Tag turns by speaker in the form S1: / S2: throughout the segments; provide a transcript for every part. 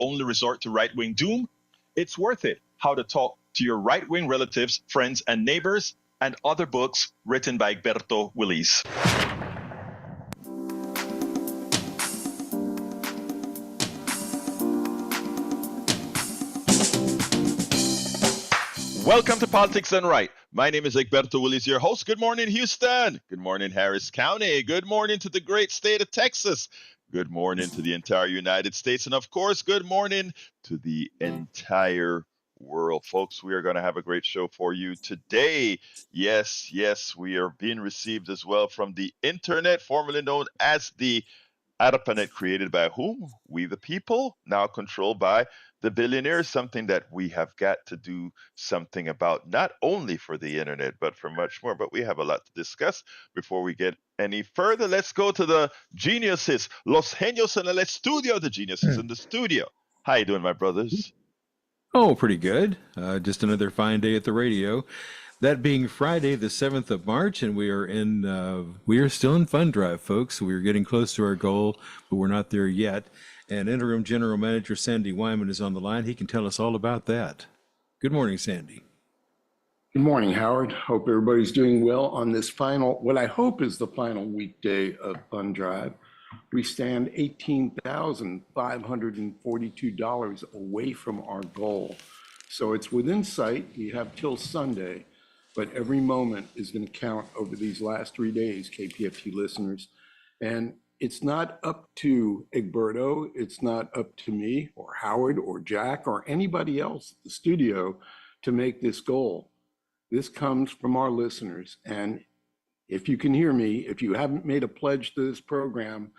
S1: only resort to right-wing doom? It's Worth It: How to Talk to Your Right-Wing Relatives, Friends, and Neighbors, and Other Books, written by Egberto Willis. Welcome to Politics Done Right. My name is Egberto Willis, your host. Good morning, Houston. Good morning, Harris County. Good morning to the great state of Texas. Good morning to the entire United States. And of course, good morning to the entire world. Folks, we are going to have a great show for you today. Yes, we are being received as well from the internet, formerly known as the ARPANET, created by whom? We the people, now controlled by the billionaires, something that we have got to do something about, not only for the internet, but for much more. But we have a lot to discuss. Before we get any further, let's go to the geniuses, Los Genios en el Estudio, the geniuses in the studio. How you doing, my brothers?
S2: Oh, pretty good. Just another fine day at the radio. That being Friday, the 7th of March, and we are still in fund drive, folks. We are getting close to our goal, but we're not there yet. And Interim General Manager Sandy Wyman is on the line. He can tell us all about that. Good morning, Sandy.
S3: Good morning, Howard. Hope everybody's doing well on this what I hope is the final weekday of Fund Drive. We stand $18,542 away from our goal. So it's within sight. We have till Sunday, but every moment is going to count over these last 3 days, KPFT listeners. And it's not up to Egberto, it's not up to me or Howard or Jack or anybody else at the studio to make this goal. This comes from our listeners. And if you can hear me, if you haven't made a pledge to this program,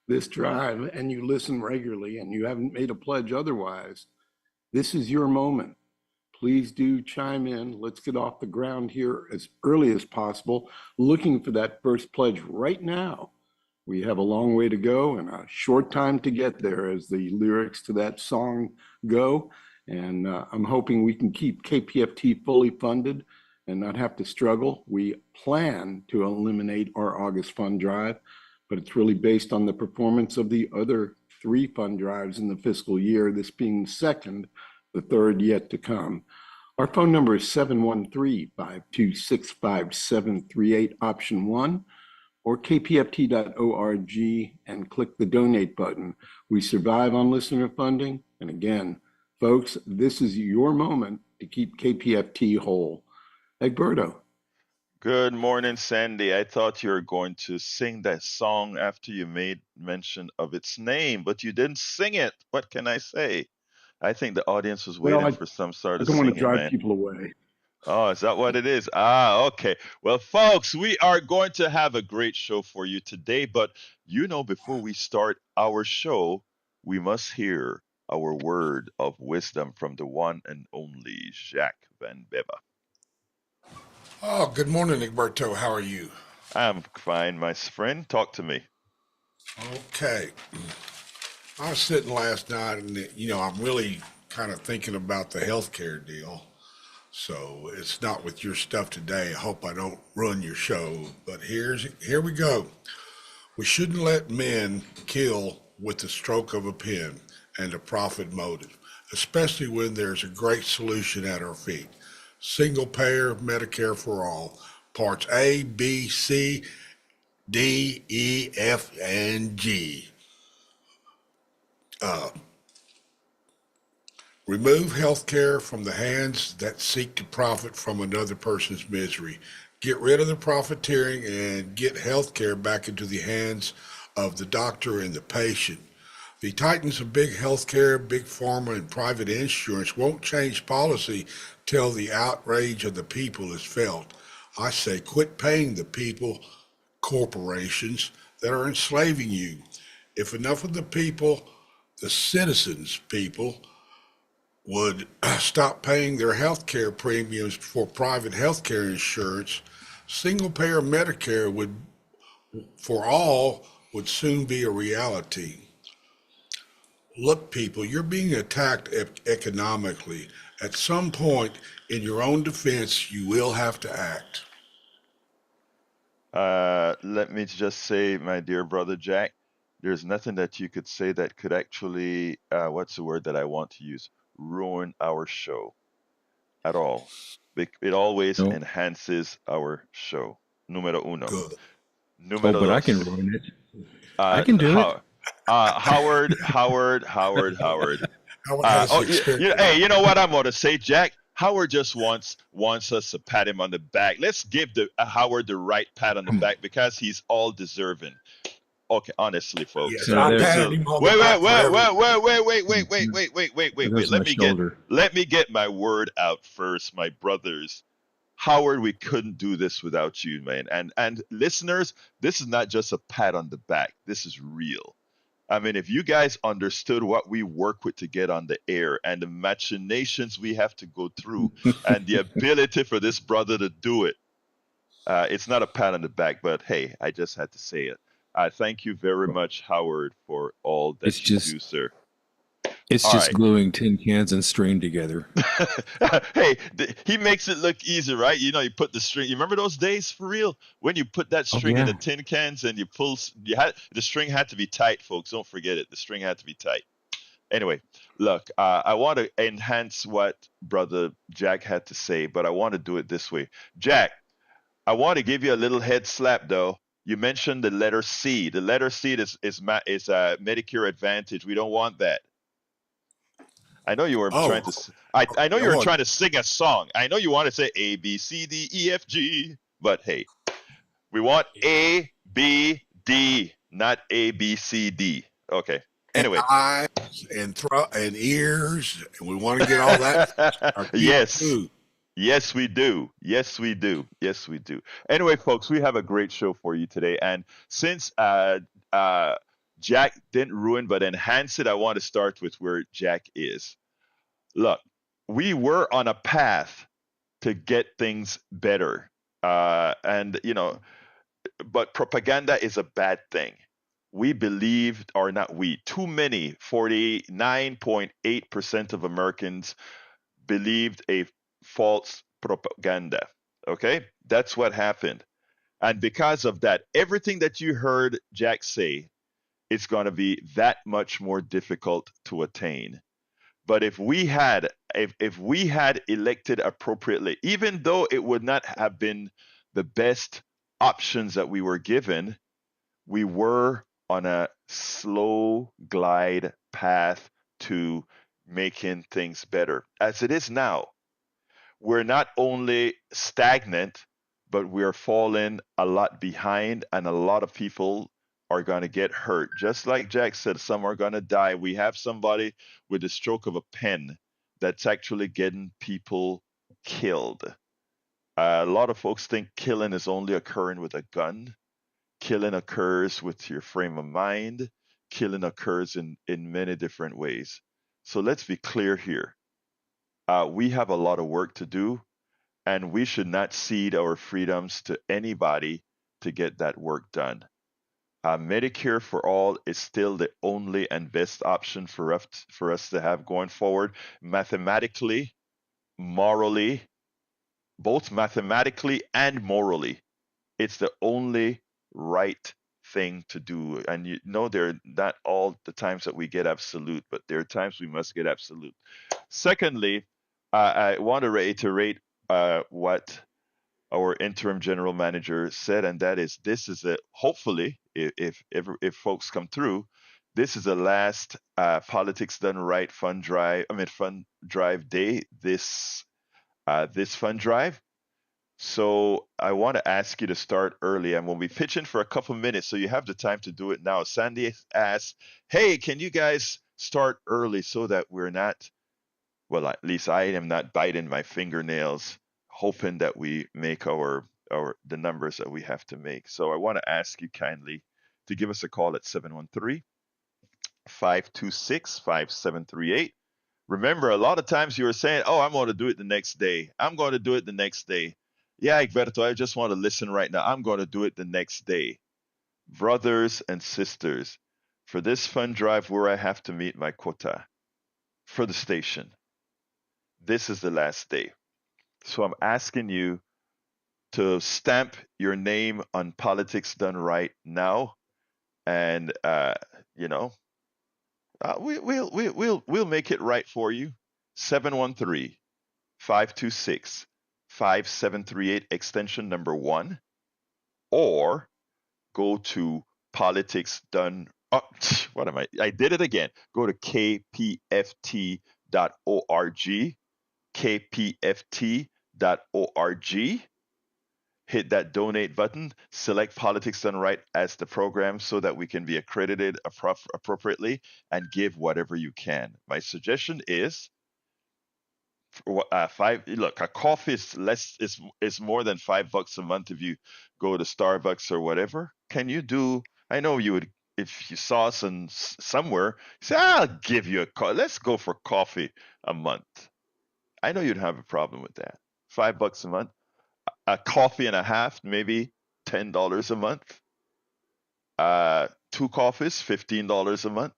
S3: this drive, and you listen regularly and you haven't made a pledge otherwise, this is your moment. Please do chime in. Let's get off the ground here as early as possible, looking for that first pledge right now. We have a long way to go and a short time to get there, as the lyrics to that song go. And I'm hoping we can keep KPFT fully funded and not have to struggle. We plan to eliminate our August fund drive, but it's really based on the performance of the other 3 fund drives in the fiscal year, this being the second, the third yet to come. Our phone number is 713-526-5738, option 1, or kpft.org and click the donate button. We survive on listener funding. And again, folks, this is your moment to keep KPFT whole. Egberto.
S1: Good morning, Sandy. I thought you were going to sing that song after you made mention of its name, but you didn't sing it. What can I say? I think the audience was waiting for some sort of singing, man.
S3: I don't want to drive people away.
S1: Oh, is that what it is? Okay. Well, folks, we are going to have a great show for you today. But, before we start our show, we must hear our word of wisdom from the one and only Jacques Van Beba.
S4: Oh, good morning, Egberto. How are you?
S1: I'm fine, my friend. Talk to me.
S4: Okay. I was sitting last night and, I'm really kind of thinking about the healthcare deal. So it's not with your stuff today. I hope I don't ruin your show, but here we go. We shouldn't let men kill with the stroke of a pen and a profit motive, especially when there's a great solution at our feet. Single payer Medicare for all, parts A, B, C, D, E, F, and G. Remove healthcare from the hands that seek to profit from another person's misery. Get rid of the profiteering and get healthcare back into the hands of the doctor and the patient. The titans of big healthcare, big pharma, and private insurance won't change policy till the outrage of the people is felt. I say quit paying the people, corporations, that are enslaving you. If enough of the people, the citizens' people, would stop paying their health care premiums for private health care insurance, single-payer Medicare for all would soon be a reality. Look, people, you're being attacked economically. At some point, in your own defense, you will have to act.
S1: Let me just say, my dear brother Jack, there's nothing that you could say that could actually, what's the word that I want to use? Ruin our show at all. It always
S2: No.
S1: enhances our show. Numero uno.
S4: Good.
S2: Oh,
S1: Numero
S2: but I can
S1: dos.
S2: ruin it. I can do it.
S1: How, Howard.
S4: Howard has
S1: Oh,
S4: experience.
S1: hey, you know what I'm going to say, Jack? Howard just wants us to pat him on the back. Let's give Howard the right pat on the
S2: Come on.
S1: back because he's all deserving. Okay, honestly, folks.
S4: Yes,
S2: No,
S4: I
S2: there.
S4: patted
S1: So
S4: him on the
S1: wait,
S4: back for everything.
S1: wait.
S2: That's my shoulder.
S1: Let me get my word out first, my brothers. Howard, we couldn't do this without you, man. And listeners, this is not just a pat on the back. This is real. I mean, if you guys understood what we work with to get on the air and the machinations we have to go through and the ability for this brother to do it, it's not a pat on the back, but hey, I just had to say it. Thank you very much, Howard, for all
S2: It's
S1: that you
S2: just
S1: do, sir.
S2: it's
S1: All
S2: just
S1: right.
S2: gluing tin cans and string together.
S1: Hey, he makes it look easy, right? You know, you put the string. You remember those days for real when you put that
S2: Oh
S1: string in the
S2: yeah.
S1: tin cans and you pull. You had the string had to be tight, folks. Don't forget it. The string had to be tight. Anyway, look, I want to enhance what Brother Jack had to say, but I want to do it this way. Jack, I want to give you a little head slap, though. You mentioned the letter C. The letter C is Medicare Advantage. We don't want that. I know you were trying
S4: Oh,
S1: to. I know
S4: okay.
S1: you were trying to sing a song. I know you want to say A B C D E F G, but hey, we want A B D, not A B C D. Okay.
S4: And
S1: Anyway.
S4: eyes and throat and ears, and we want to get all that. Our people
S1: Yes.
S4: too.
S1: Yes, we do. Yes, we do. Yes, we do. Anyway, folks, we have a great show for you today. And since uh, Jack didn't ruin but enhance it, I want to start with where Jack is. Look, we were on a path to get things better. And, you know, but propaganda is a bad thing. We believed, or not we, too many, 49.8% of Americans believed a false propaganda. Okay? That's what happened. And because of that, everything that you heard Jack say is going to be that much more difficult to attain. But if we had elected appropriately, even though it would not have been the best options that we were given, we were on a slow glide path to making things better. As it is now, we're not only stagnant, but we're falling a lot behind, and a lot of people are going to get hurt. Just like Jack said, some are going to die. We have somebody with the stroke of a pen that's actually getting people killed. A lot of folks think killing is only occurring with a gun. Killing occurs with your frame of mind. Killing occurs in many different ways. So let's be clear here. We have a lot of work to do, and we should not cede our freedoms to anybody to get that work done. Medicare for all is still the only and best option for us to have going forward, mathematically, morally, both mathematically and morally. It's the only right thing to do. And you know, there are not all the times that we get absolute, but there are times we must get absolute. Secondly, I want to reiterate what our interim general manager said, and that is this is a hopefully, if folks come through, this is the last politics done right fund drive. I mean, fund drive day. This fund drive. So I want to ask you to start early, and we'll be pitching for a couple minutes, so you have the time to do it now. Sandy asked, "Hey, can you guys start early so that we're not, well, at least I am not biting my fingernails, hoping that we make our the numbers that we have to make." So I want to ask you kindly to give us a call at 713-526-5738. Remember, a lot of times you were saying, "Oh, I'm going to do it the next day. I'm going to do it the next day." Yeah, Egberto, I just want to listen right now. I'm going to do it the next day. Brothers and sisters, for this fund drive where I have to meet my quota for the station, this is the last day. So I'm asking you to stamp your name on Politics Done Right now and You know, we'll make it right for you. 713-526-5738 extension number 1, or go to politics done. Oh, what am I? I did it again. Go to kpft.org, kpft.org. Hit that donate button, select Politics Done Right as the program so that we can be accredited appropriately, and give whatever you can. My suggestion is five. Look, a coffee is more than $5 a month if you go to Starbucks or whatever. Can you do? I know you would if you saw us somewhere. Say, I'll give you a call. Let's go for coffee a month. I know you'd have a problem with that. $5 a month, a coffee and a half, maybe $10 a month. Two coffees, $15 a month.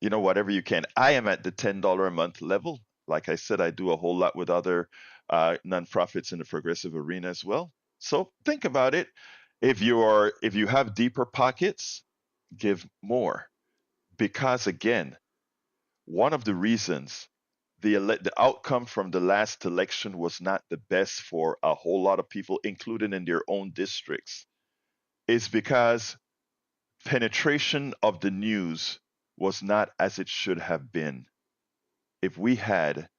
S1: You know, whatever you can. I am at the $10 a month level. Like I said, I do a whole lot with other nonprofits in the progressive arena as well. So think about it. If you have deeper pockets, give more. Because again, one of the reasons the outcome from the last election was not the best for a whole lot of people, including in their own districts, is because penetration of the news was not as it should have been. If we had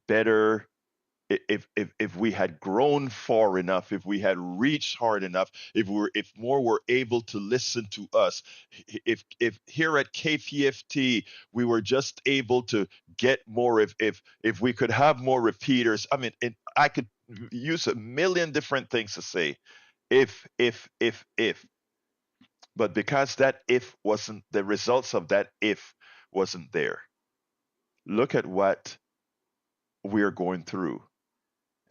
S1: better, if we had grown far enough, if we had reached hard enough, if more were able to listen to us, if here at KPFT we were just able to get more, if we could have more repeaters. I mean, I could use a million different things to say, if, but because that if wasn't, the results of that if wasn't there. Look at what we're going through.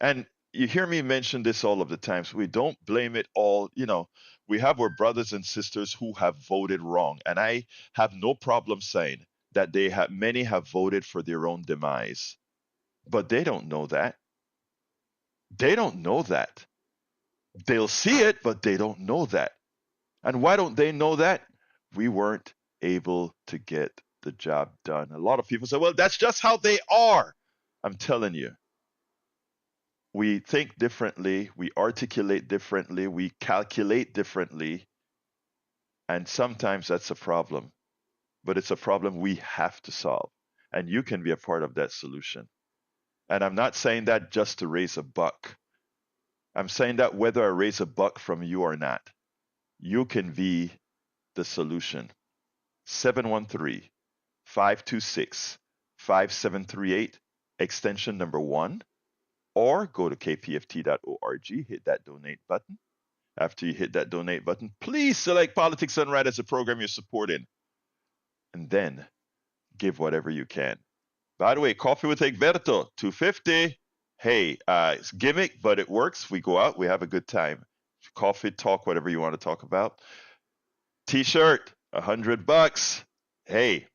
S1: And you hear me mention this all of the times. We don't blame it all. You know, we have our brothers and sisters who have voted wrong. And I have no problem saying that many have voted for their own demise. But they don't know that. They don't know that. They'll see it, but they don't know that. And why don't they know that? We weren't able to get the job done. A lot of people say, well, that's just how they are. I'm telling you, we think differently, we articulate differently, we calculate differently, and sometimes that's a problem. But it's a problem we have to solve. And you can be a part of that solution. And I'm not saying that just to raise a buck. I'm saying that whether I raise a buck from you or not, you can be the solution. 713-526-5738, extension number 1, or go to kpft.org, hit that donate button. After you hit that donate button, please select Politics Done Right as a program you're supporting, and then give whatever you can. By the way, Coffee with Egberto, $2.50. Hey, it's gimmick, but it works. We go out, we have a good time. Coffee, talk, whatever you want to talk about. T-shirt, $100. Hey,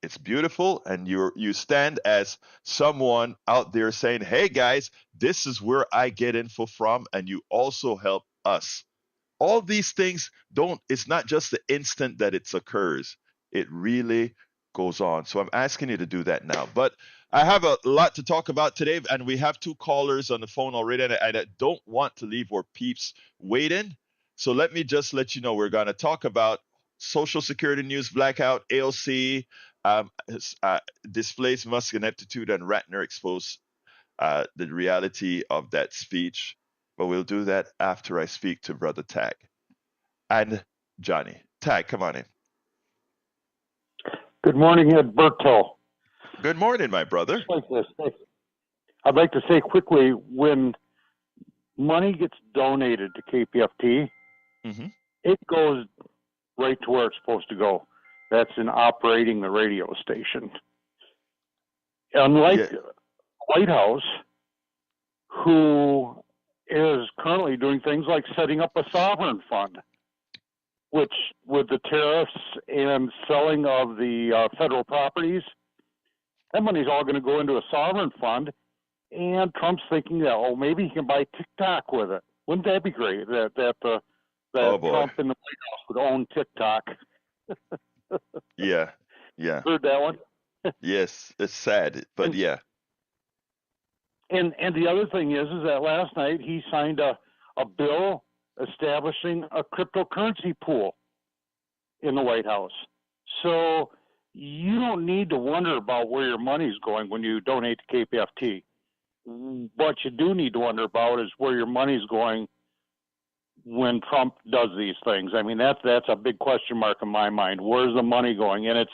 S1: it's beautiful, and you stand as someone out there saying, hey guys, this is where I get info from, and you also help us. All these things it's not just the instant that it occurs. It really goes on. So I'm asking you to do that now. But I have a lot to talk about today, and we have 2 callers on the phone already, and I don't want to leave our peeps waiting. So let me just let you know, we're going to talk about Social Security news, blackout, AOC, displays Musk ineptitude, and Rattner expose the reality of that speech. But we'll do that after I speak to Brother Tag and Johnny. Tag, come on in.
S5: Good morning, Edberto.
S1: Good morning, my brother.
S5: I'd like to say quickly, when money gets donated to KPFT, it goes right to where it's supposed to go. That's in operating the radio station. Unlike White House, who is currently doing things like setting up a sovereign fund, which with the tariffs and selling of the federal properties, that money's all going to go into a sovereign fund. And Trump's thinking that, maybe he can buy TikTok with it. Wouldn't that be great? That Trump in the White House would own TikTok.
S1: Yeah. Yeah.
S5: Heard that one?
S1: Yes. It's sad, but
S5: And
S1: yeah.
S5: and the other thing is that last night he signed a bill establishing a cryptocurrency pool in the White House. So you don't need to wonder about where your money's going when you donate to KPFT. What you do need to wonder about is where your money's going when Trump does these things. I mean, that's a big question mark in my mind. Where's the money going? And it's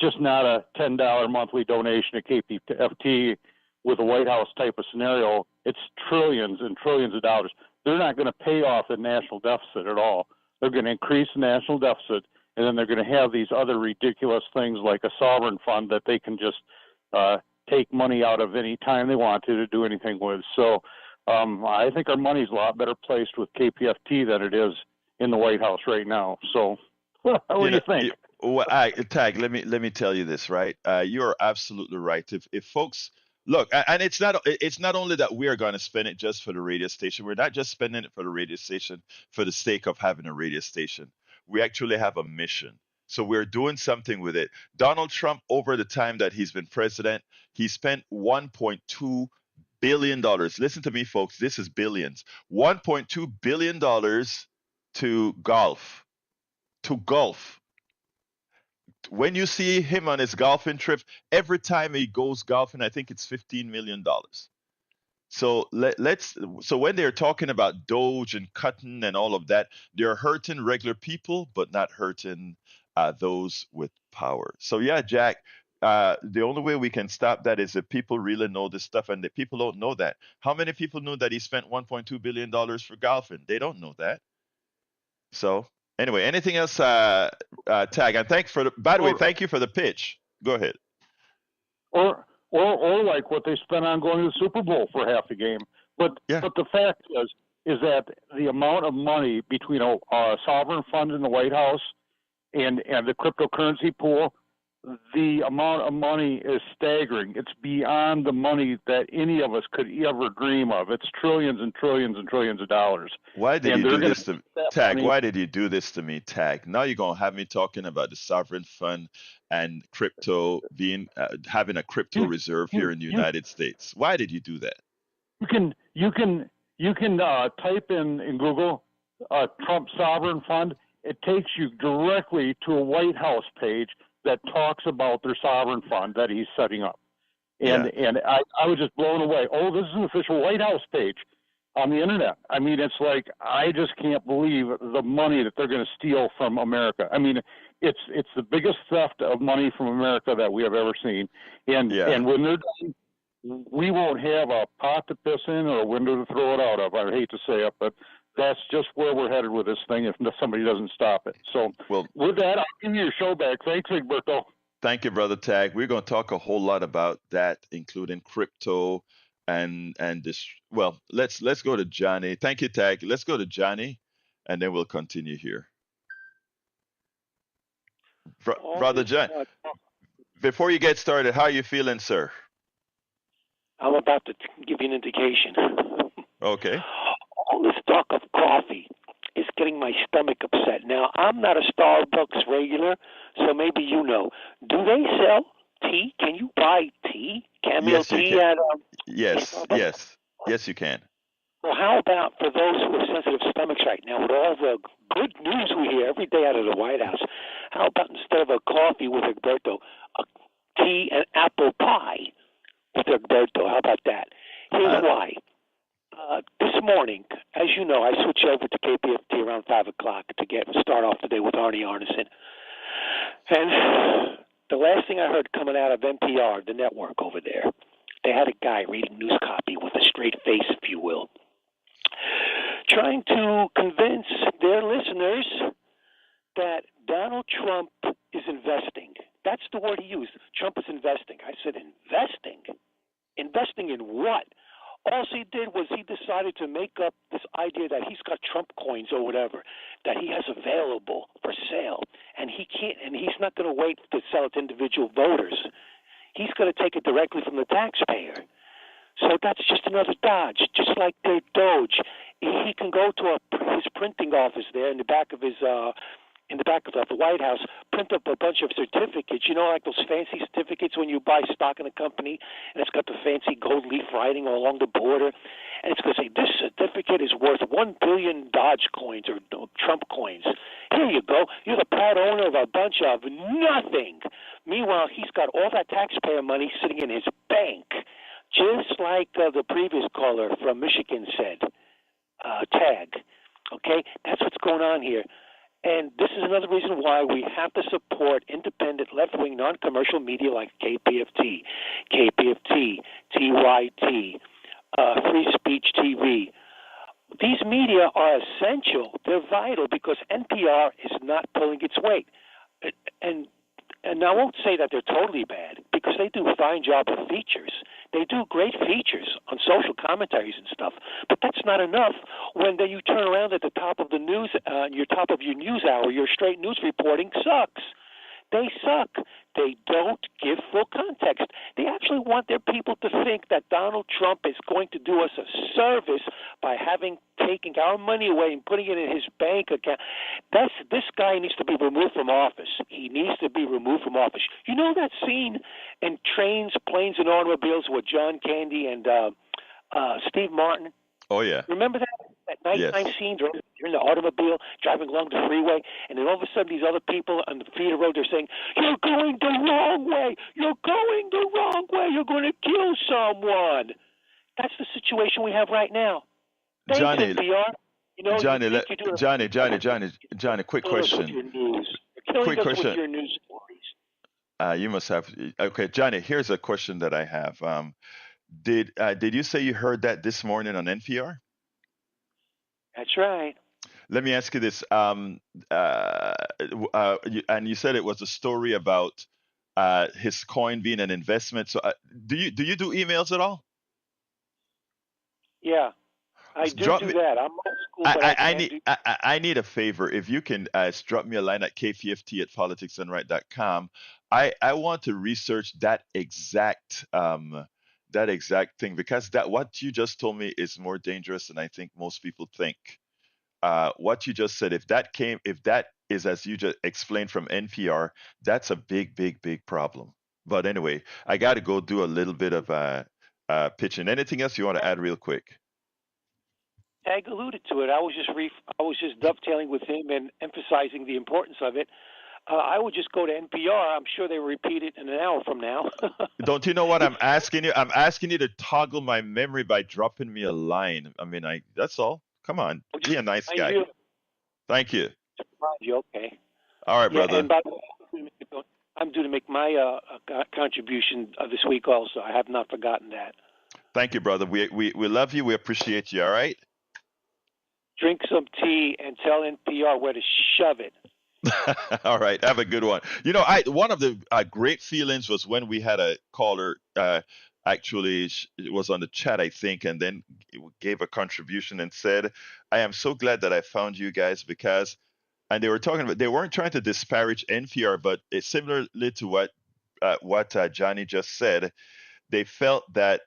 S5: just not a $10 monthly donation to KPFT with a White House type of scenario. It's trillions and trillions of dollars. They're not going to pay off the national deficit at all. They're going to increase the national deficit, and then they're going to have these other ridiculous things like a sovereign fund that they can just take money out of any time they want to do anything with. So I think our money's a lot better placed with KPFT than it is in the White House right now. So what do you think?
S1: Well, Tag, let me tell you this, right? You are absolutely right. If folks look, and it's not only that we are going to spend it just for the radio station. We're not just spending it for the radio station for the sake of having a radio station. We actually have a mission. So we're doing something with it. Donald Trump, over the time that he's been president, he spent $1.2 billion. Listen to me, folks. This is billions. $1.2 billion to golf. To golf. When you see him on his golfing trip, every time he goes golfing, I think it's $15 million. So so when they're talking about Doge and cutting and all of that, they're hurting regular people, but not hurting those with power. So yeah, Jack, the only way we can stop that is if people really know this stuff, and the people don't know that. How many people knew that he spent $1.2 billion for golfing? They don't know that. So anyway, anything else, Tag? And by the way, thank you for the pitch. Go ahead.
S5: Or like what they spent on going to the Super Bowl for half the game. But
S1: Yeah.
S5: but the fact is that the amount of money between a sovereign fund in the White House and the cryptocurrency pool, the amount of money is staggering. It's beyond the money that any of us could ever dream of. It's trillions and trillions and trillions of dollars.
S1: Why did
S5: And
S1: you
S5: they're
S1: do
S5: gonna
S1: this to me?
S5: spend that
S1: Tag?
S5: money.
S1: Why did you do this to me, Tag? Now you're gonna have me talking about the sovereign fund and crypto being having a crypto reserve here in the United States. Why did you do that?
S5: You can type in Google Trump sovereign fund. It takes you directly to a White House page that talks about their sovereign fund that he's setting up. And I was just blown away. Oh, this is an official White House page on the internet. I mean, it's like, I just can't believe the money that they're going to steal from America. I mean, it's the biggest theft of money from America that we have ever seen. And when they're done, we won't have a pot to piss in or a window to throw it out of. I hate to say it, but that's just where we're headed with this thing if somebody doesn't stop it. So with that, I'll give you your show back. Thanks, Egberto.
S1: Thank you, Brother Tag. We're going to talk a whole lot about that, including crypto and this. Well, let's go to Johnny. Thank you, Tag. Let's go to Johnny, and then we'll continue here. Brother John, before you get started, how are you feeling, sir?
S6: I'm about to give you an indication.
S1: Okay.
S6: All this talk of coffee is getting my stomach upset. Now, I'm not a Starbucks regular, so maybe you know. Do they sell tea? Can you buy tea? Chamomile tea at
S1: Yes, you can.
S6: Well, how about for those who have sensitive stomachs right now, with all the good news we hear every day out of the White House, how about instead of a coffee with Egberto, a tea and apple pie with Egberto? How about that? Here's why. This morning, as you know, I switched over to KPFT around 5 o'clock to start off the day with Arnie Arneson. And the last thing I heard coming out of NPR, the network over there, they had a guy reading news copy with a straight face, if you will, trying to convince their listeners that Donald Trump is investing. That's the word he used. Trump is investing. I said, investing? Investing in what? All he did was he decided to make up this idea that he's got Trump coins or whatever that he has available for sale, and he can't, and he's not going to wait to sell it to individual voters. He's going to take it directly from the taxpayer. So that's just another dodge, just like their Doge. He can go to his printing office there in the back of his in the back of the White House, print up a bunch of certificates, like those fancy certificates when you buy stock in a company, and it's got the fancy gold leaf writing all along the border, and it's going to say, this certificate is worth 1 billion Dodge coins or Trump coins. Here you go. You're the proud owner of a bunch of nothing. Meanwhile, he's got all that taxpayer money sitting in his bank, just like the previous caller from Michigan said, tag. Okay, that's what's going on here. And this is another reason why we have to support independent, left-wing, non-commercial media like KPFT, TYT, Free Speech TV. These media are essential. They're vital because NPR is not pulling its weight. And I won't say that they're totally bad because they do a fine job with features. They do great features on social commentaries and stuff, but that's not enough when then you turn around at the top of the news, your top of your news hour, your straight news reporting sucks. They suck. They don't give full context. They actually want their people to think that Donald Trump is going to do us a service by taking our money away and putting it in his bank account. This guy needs to be removed from office. He needs to be removed from office. You know that scene in Trains, Planes, and Automobiles with John Candy and Steve Martin?
S1: Oh, yeah.
S6: Remember that nighttime scene? You're in the automobile driving along the freeway, and then all of a sudden these other people on the feeder road, they're saying, you're going the wrong way. You're going the wrong way. You're going to kill someone. That's the situation we have right now. Thanks,
S1: Johnny,
S6: NPR.
S1: Johnny, quick question. Quick question. With your news stories. You must have. Okay, Johnny, here's a question that I have. Did you say you heard that this morning on NPR?
S6: That's right.
S1: Let me ask you this. And you said it was a story about his coin being an investment. So do you do emails at all?
S6: Yeah, I do that. I'm old school, but
S1: I need a favor. If you can drop me a line at kpft@politicsandright.com. I want to research that exact thing because what you just told me is more dangerous than I think most people think. What you just said, if that is as you just explained from NPR, that's a big problem. But anyway, I got to go do a little bit of pitching. Anything else you want to add real quick?
S6: Tag alluded to it. I was just dovetailing with him and emphasizing the importance of it. I would just go to NPR. I'm sure they will repeat it in an hour from now.
S1: Don't you know what I'm asking you? I'm asking you to toggle my memory by dropping me a line. I mean, that's all. Come on, be a nice guy. Thank you.
S6: Okay.
S1: All right, brother.
S6: And by the way, I'm due to make my contribution this week also. I have not forgotten that.
S1: Thank you, brother. We love you. We appreciate you. All right.
S6: Drink some tea and tell NPR where to shove it.
S1: All right. Have a good one. One of the great feelings was when we had a caller. Actually, it was on the chat, I think, and then gave a contribution and said, I am so glad that I found you guys because, and they were talking about, they weren't trying to disparage NPR, but it's similarly to what Johnny just said. They felt that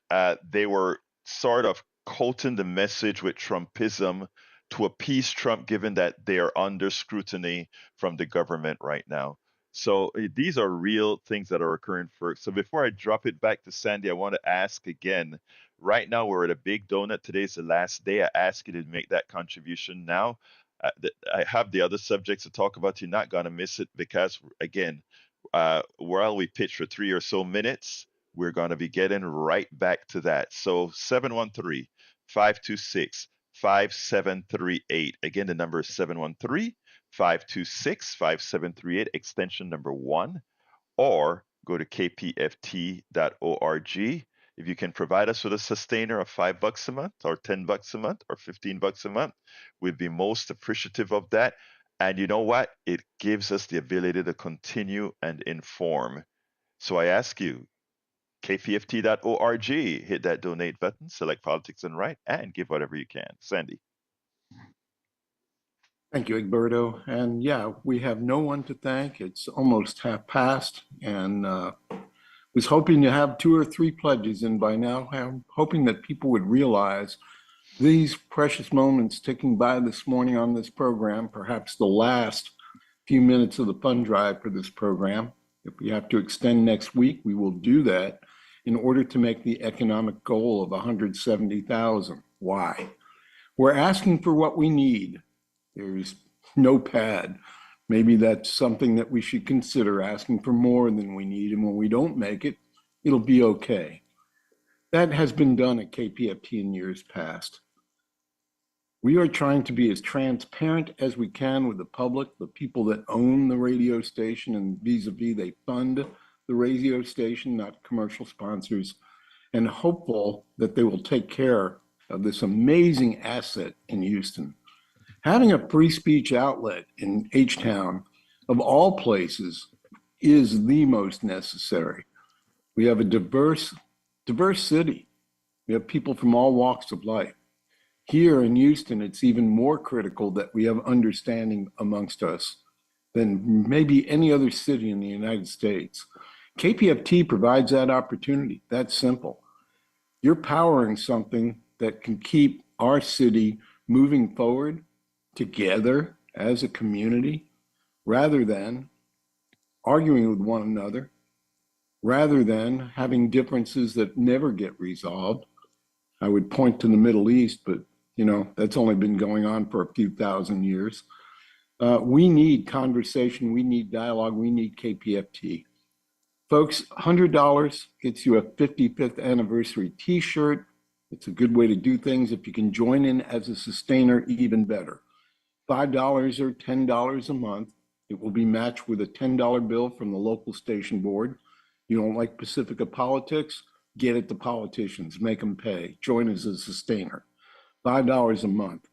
S1: they were sort of coating the message with Trumpism to appease Trump, given that they are under scrutiny from the government right now. So these are real things that are occurring first. So before I drop it back to Sandy, I want to ask again. Right now, we're at a big donut. Today's the last day. I ask you to make that contribution now. I have the other subjects to talk about. You're not going to miss it because, again, while we pitch for 3 or so minutes, we're going to be getting right back to that. So 713-526-5738. Again, the number is 713-526-5738, extension number 1, or go to kpft.org. If you can provide us with a sustainer of $5 a month or $10 a month or $15 a month, we'd be most appreciative of that. And you know what? It gives us the ability to continue and inform. So I ask you, kpft.org, hit that donate button, select Politics and Right, and give whatever you can. Sandy.
S3: Thank you, Egberto. And yeah, we have no one to thank. It's almost half past, and was hoping to have 2 or 3 pledges in by now. I'm hoping that people would realize these precious moments ticking by this morning on this program, perhaps the last, few minutes of the fund drive for this program. If we have to extend next week, we will do that in order to make the economic goal of 170,000. Why? We're asking for what we need. There's no pad. Maybe that's something that we should consider, asking for more than we need. And when we don't make it, it'll be okay. That has been done at KPFT in years past. We are trying to be as transparent as we can with the public, the people that own the radio station, and vis-a-vis they fund the radio station, not commercial sponsors, and hopeful that they will take care of this amazing asset in Houston. Having a free speech outlet in H-Town, of all places, is the most necessary. We have a diverse city. We have people from all walks of life. Here in Houston, it's even more critical that we have understanding amongst us than maybe any other city in the United States. KPFT provides that opportunity. That's simple. You're powering something that can keep our city moving forward together as a community, rather than arguing with one another, rather than having differences that never get resolved. I would point to the Middle East, but that's only been going on for a few thousand years. We need conversation, we need dialogue, we need KPFT. Folks, $100 gets you a 55th anniversary t-shirt. It's a good way to do things. If you can join in as a sustainer, even better. $5 or $10 a month. It will be matched with a $10 bill from the local station board. You don't like Pacifica politics? Get at the politicians, make them pay. Join as a sustainer. $5 a month.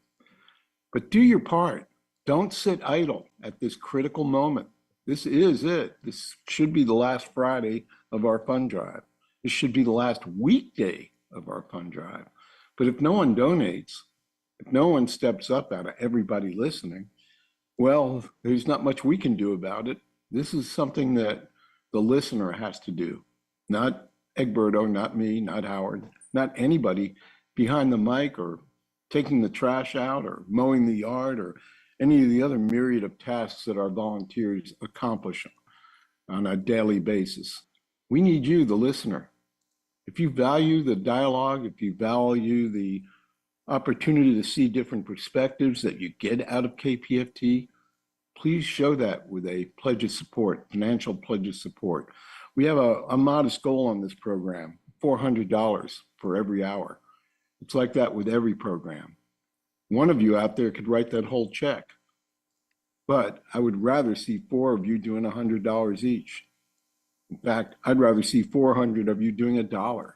S3: But do your part. Don't sit idle at this critical moment. This is it. This should be the last Friday of our fund drive. This should be the last weekday of our fund drive. But if no one donates, if no one steps up out of everybody listening, well, there's not much we can do about it. This is something that the listener has to do, not Egberto, not me, not Howard, not anybody behind the mic or taking the trash out or mowing the yard or any of the other myriad of tasks that our volunteers accomplish on a daily basis. We need you, the listener. If you value the dialogue, if you value the opportunity to see different perspectives that you get out of KPFT, please show that with a pledge of support, financial pledge of support. We have a modest goal on this program, $400 for every hour. It's like that with every program. One of you out there could write that whole check, but I would rather see 4 of you doing $100 each. In fact, I'd rather see 400 of you doing $1.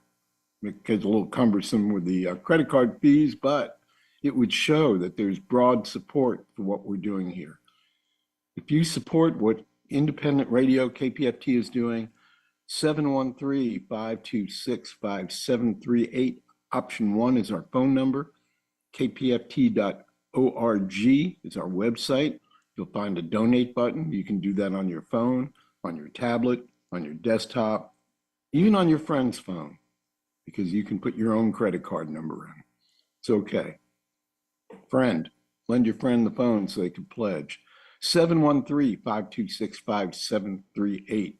S3: It gets a little cumbersome with the credit card fees, but it would show that there's broad support for what we're doing here. If you support what independent radio KPFT is doing, 713-526-5738, option 1 is our phone number. kpft.org is our website. You'll find a donate button. You can do that on your phone, on your tablet, on your desktop, even on your friend's phone, because you can put your own credit card number in. It's okay. Friend, lend your friend the phone so they can pledge. 713-526-5738,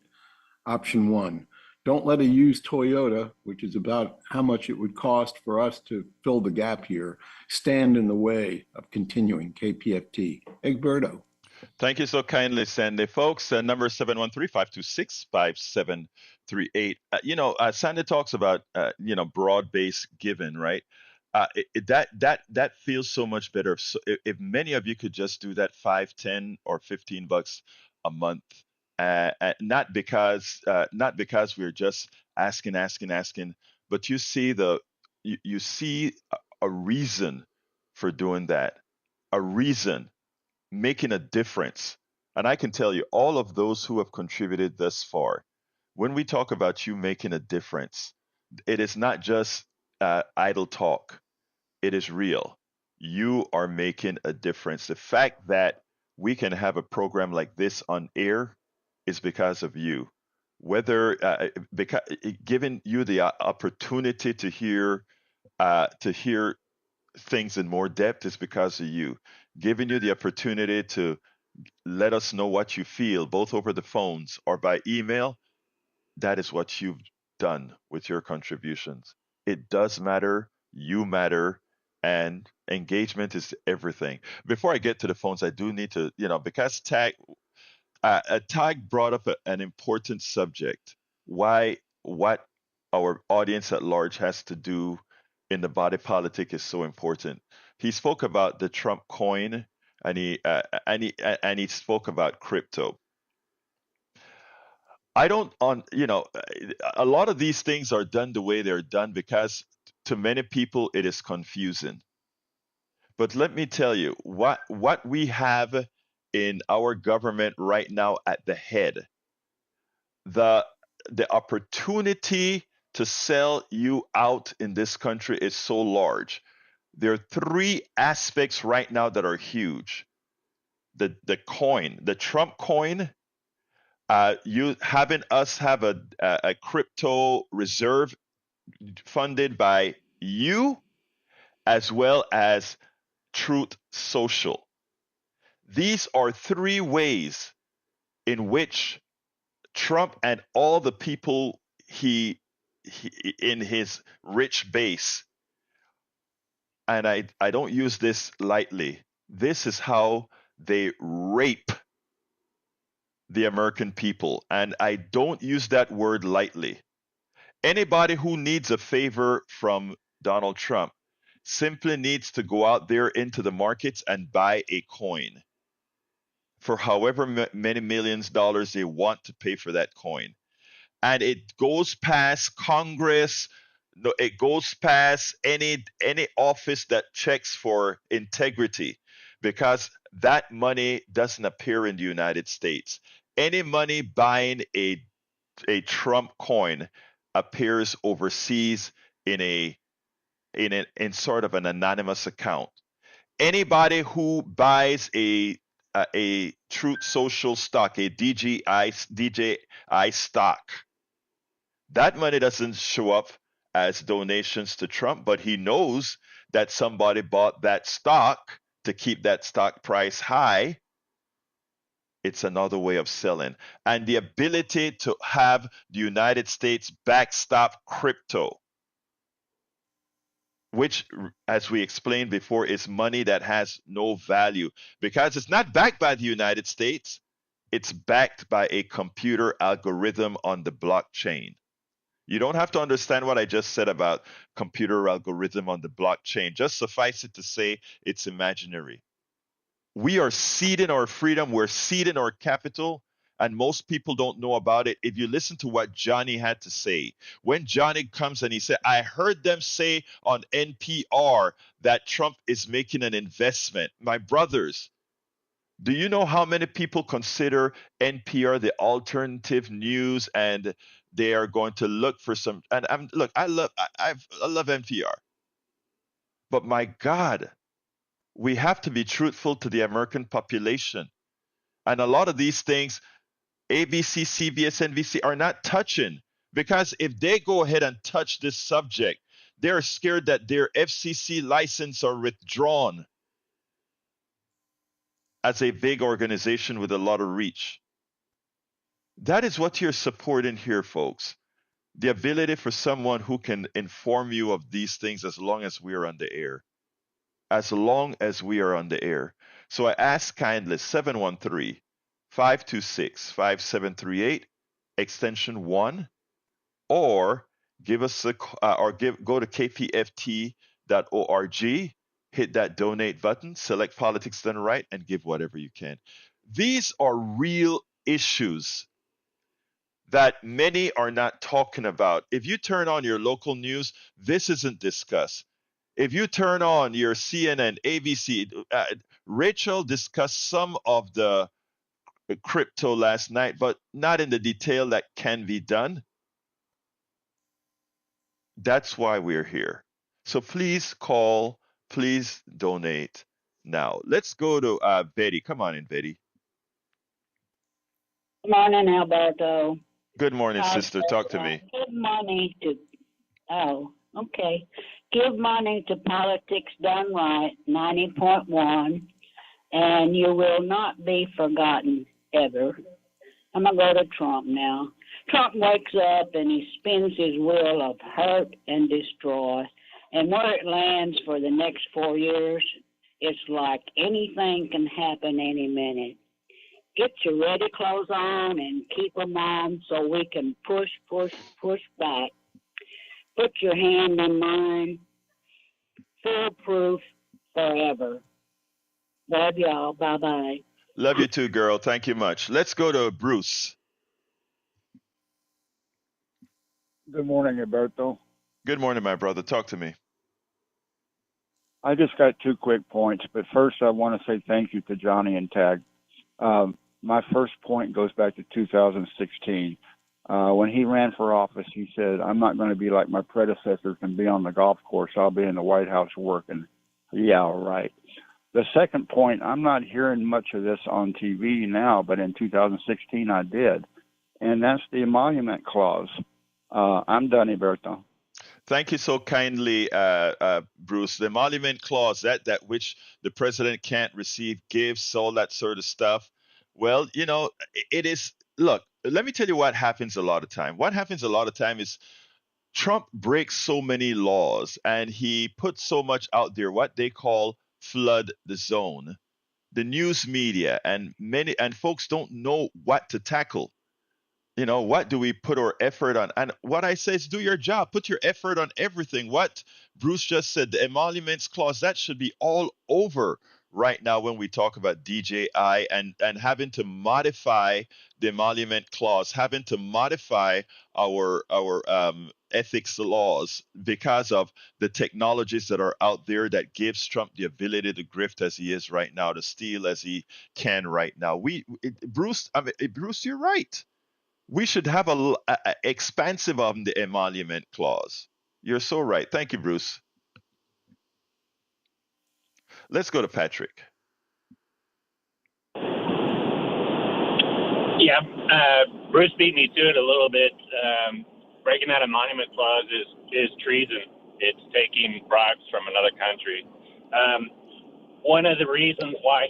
S3: option 1. Don't let a used Toyota, which is about how much it would cost for us to fill the gap here, stand in the way of continuing KPFT. Egberto.
S1: Thank you so kindly, Sandy. Folks, number 713-526-5738. Sandy talks about, broad-based giving, right? That feels so much better. If many of you could just do that 5, 10, or $15 a month, not because we're just asking, but you see you see a reason for doing that, a reason making a difference. And I can tell you, all of those who have contributed thus far, when we talk about you making a difference, it is not just idle talk. It is real. You are making a difference. The fact that we can have a program like this on air is because of you. Whether because giving you the opportunity to hear things in more depth is because of you. Giving you the opportunity to let us know what you feel, both over the phones or by email. That is what you've done with your contributions. It does matter, you matter, and engagement is everything. Before I get to the phones, I do need to, because Tag brought up an important subject. Why, what our audience at large has to do in the body politic is so important. He spoke about the Trump coin, and he spoke about crypto. I don't on you know A lot of these things are done the way they're done because to many people it is confusing. But let me tell you what we have in our government right now at the head. The the opportunity to sell you out in this country is so large. There are three aspects right now that are huge. The coin, the Trump coin, you having us have a crypto reserve funded by you as well as Truth Social. These are three ways in which Trump and all the people he in his rich base, and I don't use this lightly. This is how they rape the American people, and I don't use that word lightly. Anybody who needs a favor from Donald Trump simply needs to go out there into the markets and buy a coin for however many millions of dollars they want to pay for that coin. And it goes past Congress. No, it goes past any office that checks for integrity, because that money doesn't appear in the United States. Any money buying a Trump coin appears overseas in in sort of an anonymous account. Anybody who buys a Truth Social stock, a DJI stock, that money doesn't show up as donations to Trump, but he knows that somebody bought that stock to keep that stock price high. It's another way of selling. And the ability to have the United States backstop crypto, which, as we explained before, is money that has no value because it's not backed by the United States. It's backed by a computer algorithm on the blockchain. You don't have to understand what I just said about computer algorithm on the blockchain. Just suffice it to say it's imaginary. We are ceding our freedom, we're ceding our capital, and most people don't know about it. If you listen to what Johnny had to say, when Johnny comes and he said, I heard them say on NPR that Trump is making an investment. My brothers, do you know how many people consider NPR the alternative news, and they are going to look for some? And look, I love NPR, but my God, we have to be truthful to the American population. And a lot of these things, ABC, CBS, NBC are not touching, because if they go ahead and touch this subject, they're scared that their FCC license are withdrawn as a big organization with a lot of reach. That is what you're supporting here, folks. The ability for someone who can inform you of these things as long as we are on the air. As long as we are on the air. So I ask kindly 713 526 5738, extension 1, or give us a go to kpft.org, hit that donate button, select politics done right, and give whatever you can. These are real issues that many are not talking about. If you turn on your local news, this isn't discussed. If you turn on your CNN, ABC, Rachel discussed some of the crypto last night, but not in the detail that can be done. That's why we're here. So please call, please donate now. Let's go to Betty. Come on in, Betty.
S7: Good morning, Alberto.
S1: Good morning, sister. Talk to me.
S7: Give money to, okay. Give money to Politics Done Right, 90.1. and you will not be forgotten ever. I'm going to go to Trump now. Trump wakes up and he spins his wheel of hurt and destroy. And where it lands for the next 4 years, it's like anything can happen any minute. Get your ready clothes on and keep them on so we can push back. Put your hand in mine. Foolproof forever. Love y'all. Bye-bye.
S1: Love you too, girl. Thank you much. Let's go to Bruce.
S8: Good morning, Alberto.
S1: Good morning, my brother. Talk to me.
S8: I just got 2 quick points, but first I want to say thank you to Johnny and Tag. My first point goes back to 2016. When he ran for office, he said, I'm not going to be like my predecessors and be on the golf course. I'll be in the White House working. Yeah, right. The second point, I'm not hearing much of this on TV now, but in 2016 I did, and that's the emolument clause. I'm done, Alberto.
S1: Thank you so kindly, Bruce. The emolument clause, that which the president can't receive gifts, all that sort of stuff. Well, it is. Look, let me tell you what happens a lot of time. What happens a lot of time is Trump breaks so many laws and he puts so much out there, what they call flood the zone. The news media and folks don't know what to tackle. What do we put our effort on? And what I say is do your job, put your effort on everything. What Bruce just said, the emoluments clause, that should be all over right now when we talk about DJI and having to modify the emolument clause, having to modify our ethics laws because of the technologies that are out there that gives Trump the ability to grift as he is right now, to steal as he can right now. Bruce, you're right. We should have a expansive on the emolument clause. You're so right. Thank you, Bruce. Let's go to Patrick.
S9: Yeah, Bruce beat me to it a little bit. Breaking that emolument clause is treason. It's taking bribes from another country. One of the reasons why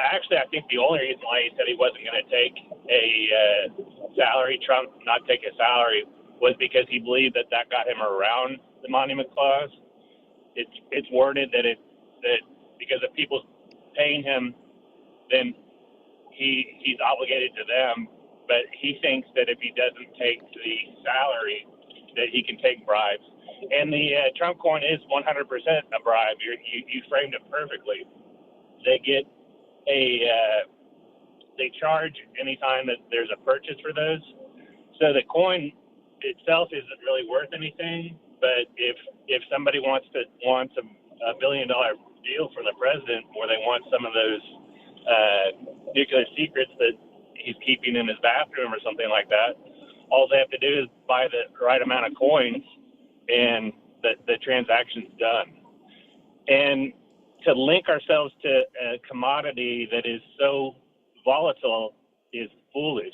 S9: actually, I think the only reason why he said he wasn't going to take a salary, Trump not take a salary, was because he believed that got him around the emolument clause. It's worded that because if people paying him, then he's obligated to them. But he thinks that if he doesn't take the salary, that he can take bribes. And the Trump coin is 100% a bribe. You framed it perfectly. They get they charge anytime that there's a purchase for those. So the coin itself isn't really worth anything. But if somebody wants a $1 billion deal for the president, or they want some of those nuclear secrets that he's keeping in his bathroom or something like that, all they have to do is buy the right amount of coins, and the transaction's done. And to link ourselves to a commodity that is so volatile is foolish.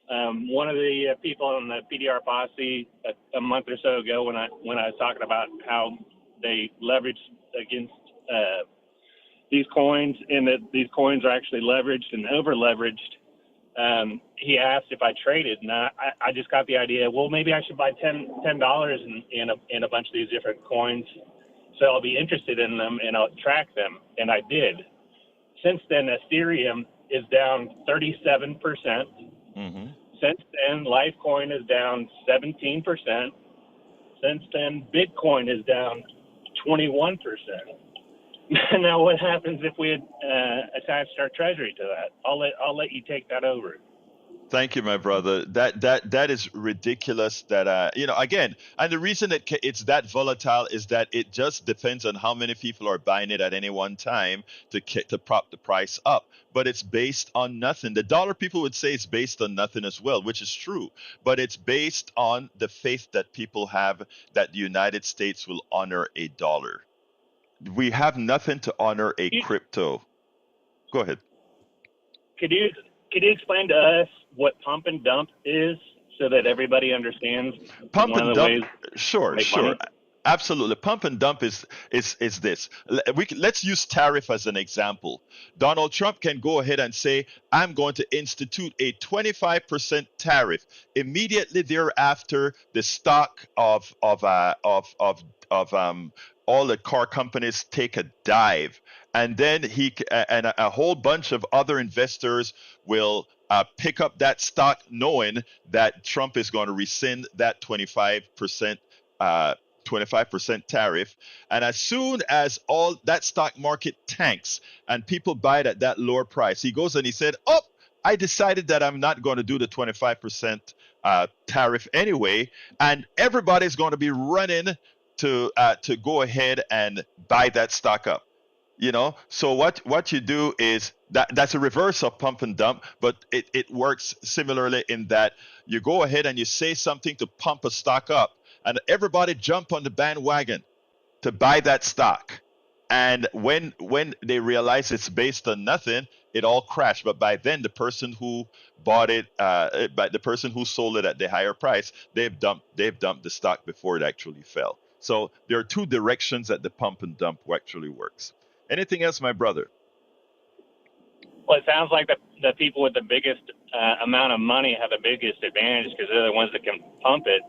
S9: One of the people on the PDR posse a month or so ago, when I was talking about how they leveraged against these coins, and that these coins are actually leveraged and over leveraged, he asked if I traded, and I just got the idea. Well, maybe I should buy $10 in a bunch of these different coins. So I'll be interested in them and I'll track them. And I did. Since then, Ethereum is down 37%.
S1: Mm-hmm.
S9: Since then, Litecoin is down 17%. Since then, Bitcoin is down 21%. Now, what happens if we had attached our treasury to that? I'll let you take that over.
S1: Thank you, my brother. That is ridiculous. That again, and the reason it's that volatile is that it just depends on how many people are buying it at any one time to prop the price up. But it's based on nothing. The dollar, people would say, it's based on nothing as well, which is true. But it's based on the faith that people have that the United States will honor a dollar. We have nothing to honor a crypto. Go ahead.
S9: Could you explain to us what pump and dump is, so that everybody understands?
S1: Pump and dump. Sure.
S9: Money?
S1: Absolutely. Pump and dump is this. Let's use tariff as an example. Donald Trump can go ahead and say, I'm going to institute a 25% tariff. Immediately thereafter, the stock of all the car companies take a dive. And then a whole bunch of other investors will pick up that stock knowing that Trump is going to rescind that 25% tariff. And as soon as all that stock market tanks and people buy it at that lower price, he goes and he said, "Oh, I decided that I'm not going to do the 25% tariff anyway," and everybody's going to be running to go ahead and buy that stock up. So what you do is that's a reverse of pump and dump, but it works similarly in that you go ahead and you say something to pump a stock up, and everybody jump on the bandwagon to buy that stock. And when they realize it's based on nothing, it all crashed. But by then, the person who bought it, but the person who sold it at the higher price, they've dumped the stock before it actually fell. So there are two directions that the pump and dump actually works. Anything else, my brother?
S9: Well, it sounds like the people with the biggest amount of money have the biggest advantage because they're the ones that can pump it,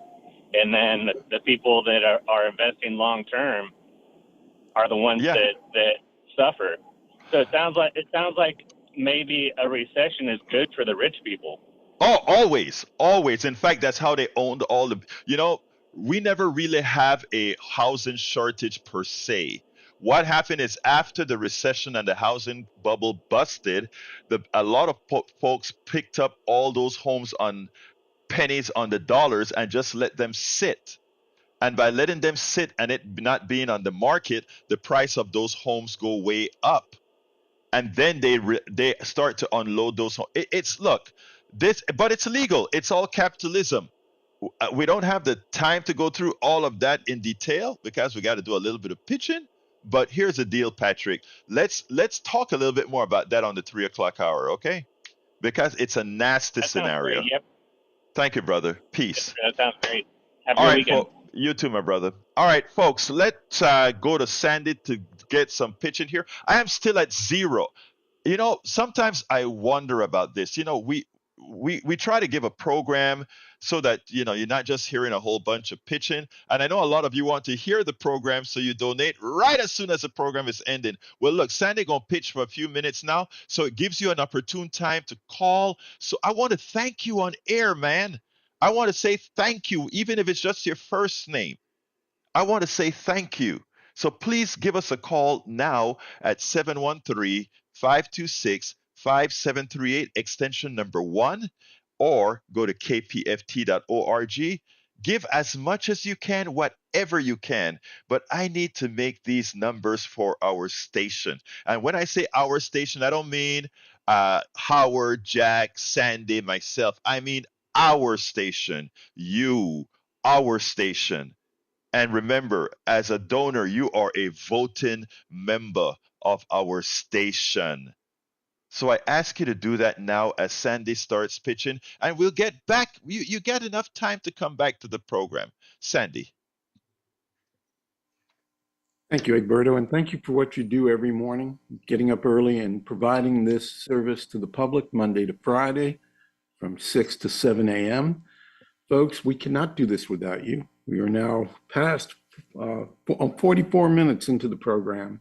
S9: and then the people that are investing long term are the ones
S1: Yeah.
S9: that suffer. So it sounds like maybe a recession is good for the rich people.
S1: Oh, always, always. In fact, that's how they owned all the. We never really have a housing shortage per se. What happened is after the recession and the housing bubble busted, a lot of folks picked up all those homes on pennies on the dollars and just let them sit. And by letting them sit and it not being on the market, the price of those homes go way up. And then they start to unload those homes. But it's legal. It's all capitalism. We don't have the time to go through all of that in detail because we got to do a little bit of pitching. But here's the deal, Patrick. Let's talk a little bit more about that on the 3 o'clock hour, okay? Because it's a nasty
S9: That sounds
S1: scenario.
S9: great. Yep,
S1: Thank you, brother. Peace.
S9: that sounds great. Have a
S1: All
S9: good
S1: right,
S9: weekend.
S1: you too, my brother. All right, folks, let's go to Sandy to get some pitching here. I am still at zero. Sometimes I wonder about this. We try to give a program so that you're not just hearing a whole bunch of pitching. And I know a lot of you want to hear the program, so you donate right as soon as the program is ending. Well, look, Sandy gonna pitch for a few minutes now, so it gives you an opportune time to call. So I want to thank you on air, man. I want to say thank you, even if it's just your first name. I want to say thank you. So please give us a call now at 713-526-5738, extension number 1, or go to kpft.org. Give as much as you can, whatever you can. But I need to make these numbers for our station. And when I say our station, I don't mean Howard, Jack, Sandy, myself. I mean our station, you, our station. And remember, as a donor, you are a voting member of our station. So I ask you to do that now as Sandy starts pitching, and we'll get back. You get enough time to come back to the program. Sandy.
S3: Thank you, Egberto, and thank you for what you do every morning, getting up early and providing this service to the public Monday to Friday from 6 to 7 a.m. Folks, we cannot do this without you. We are now past 44 minutes into the program,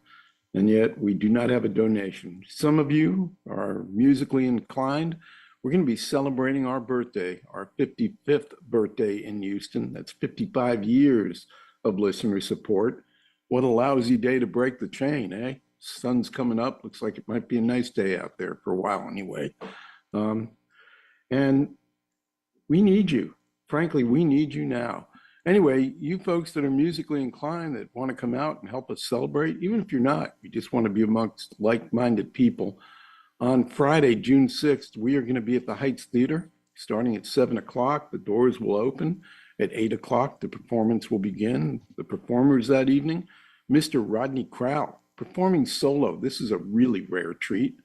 S3: and yet we do not have a donation. Some of you are musically inclined. We're going to be celebrating our birthday, our 55th birthday in Houston. That's 55 years of listener support. What a lousy day to break the chain, eh? Sun's coming up. Looks like it might be a nice day out there for a while anyway. And we need you. Frankly, we need you now. Anyway, you folks that are musically inclined that want to come out and help us celebrate, even if you're not, you just want to be amongst like-minded people. On Friday, June 6th, we are going to be at the Heights Theater starting at 7 o'clock. The doors will open. At 8 o'clock, the performance will begin. The performers that evening, Mr. Rodney Crowell, performing solo. This is a really rare treat,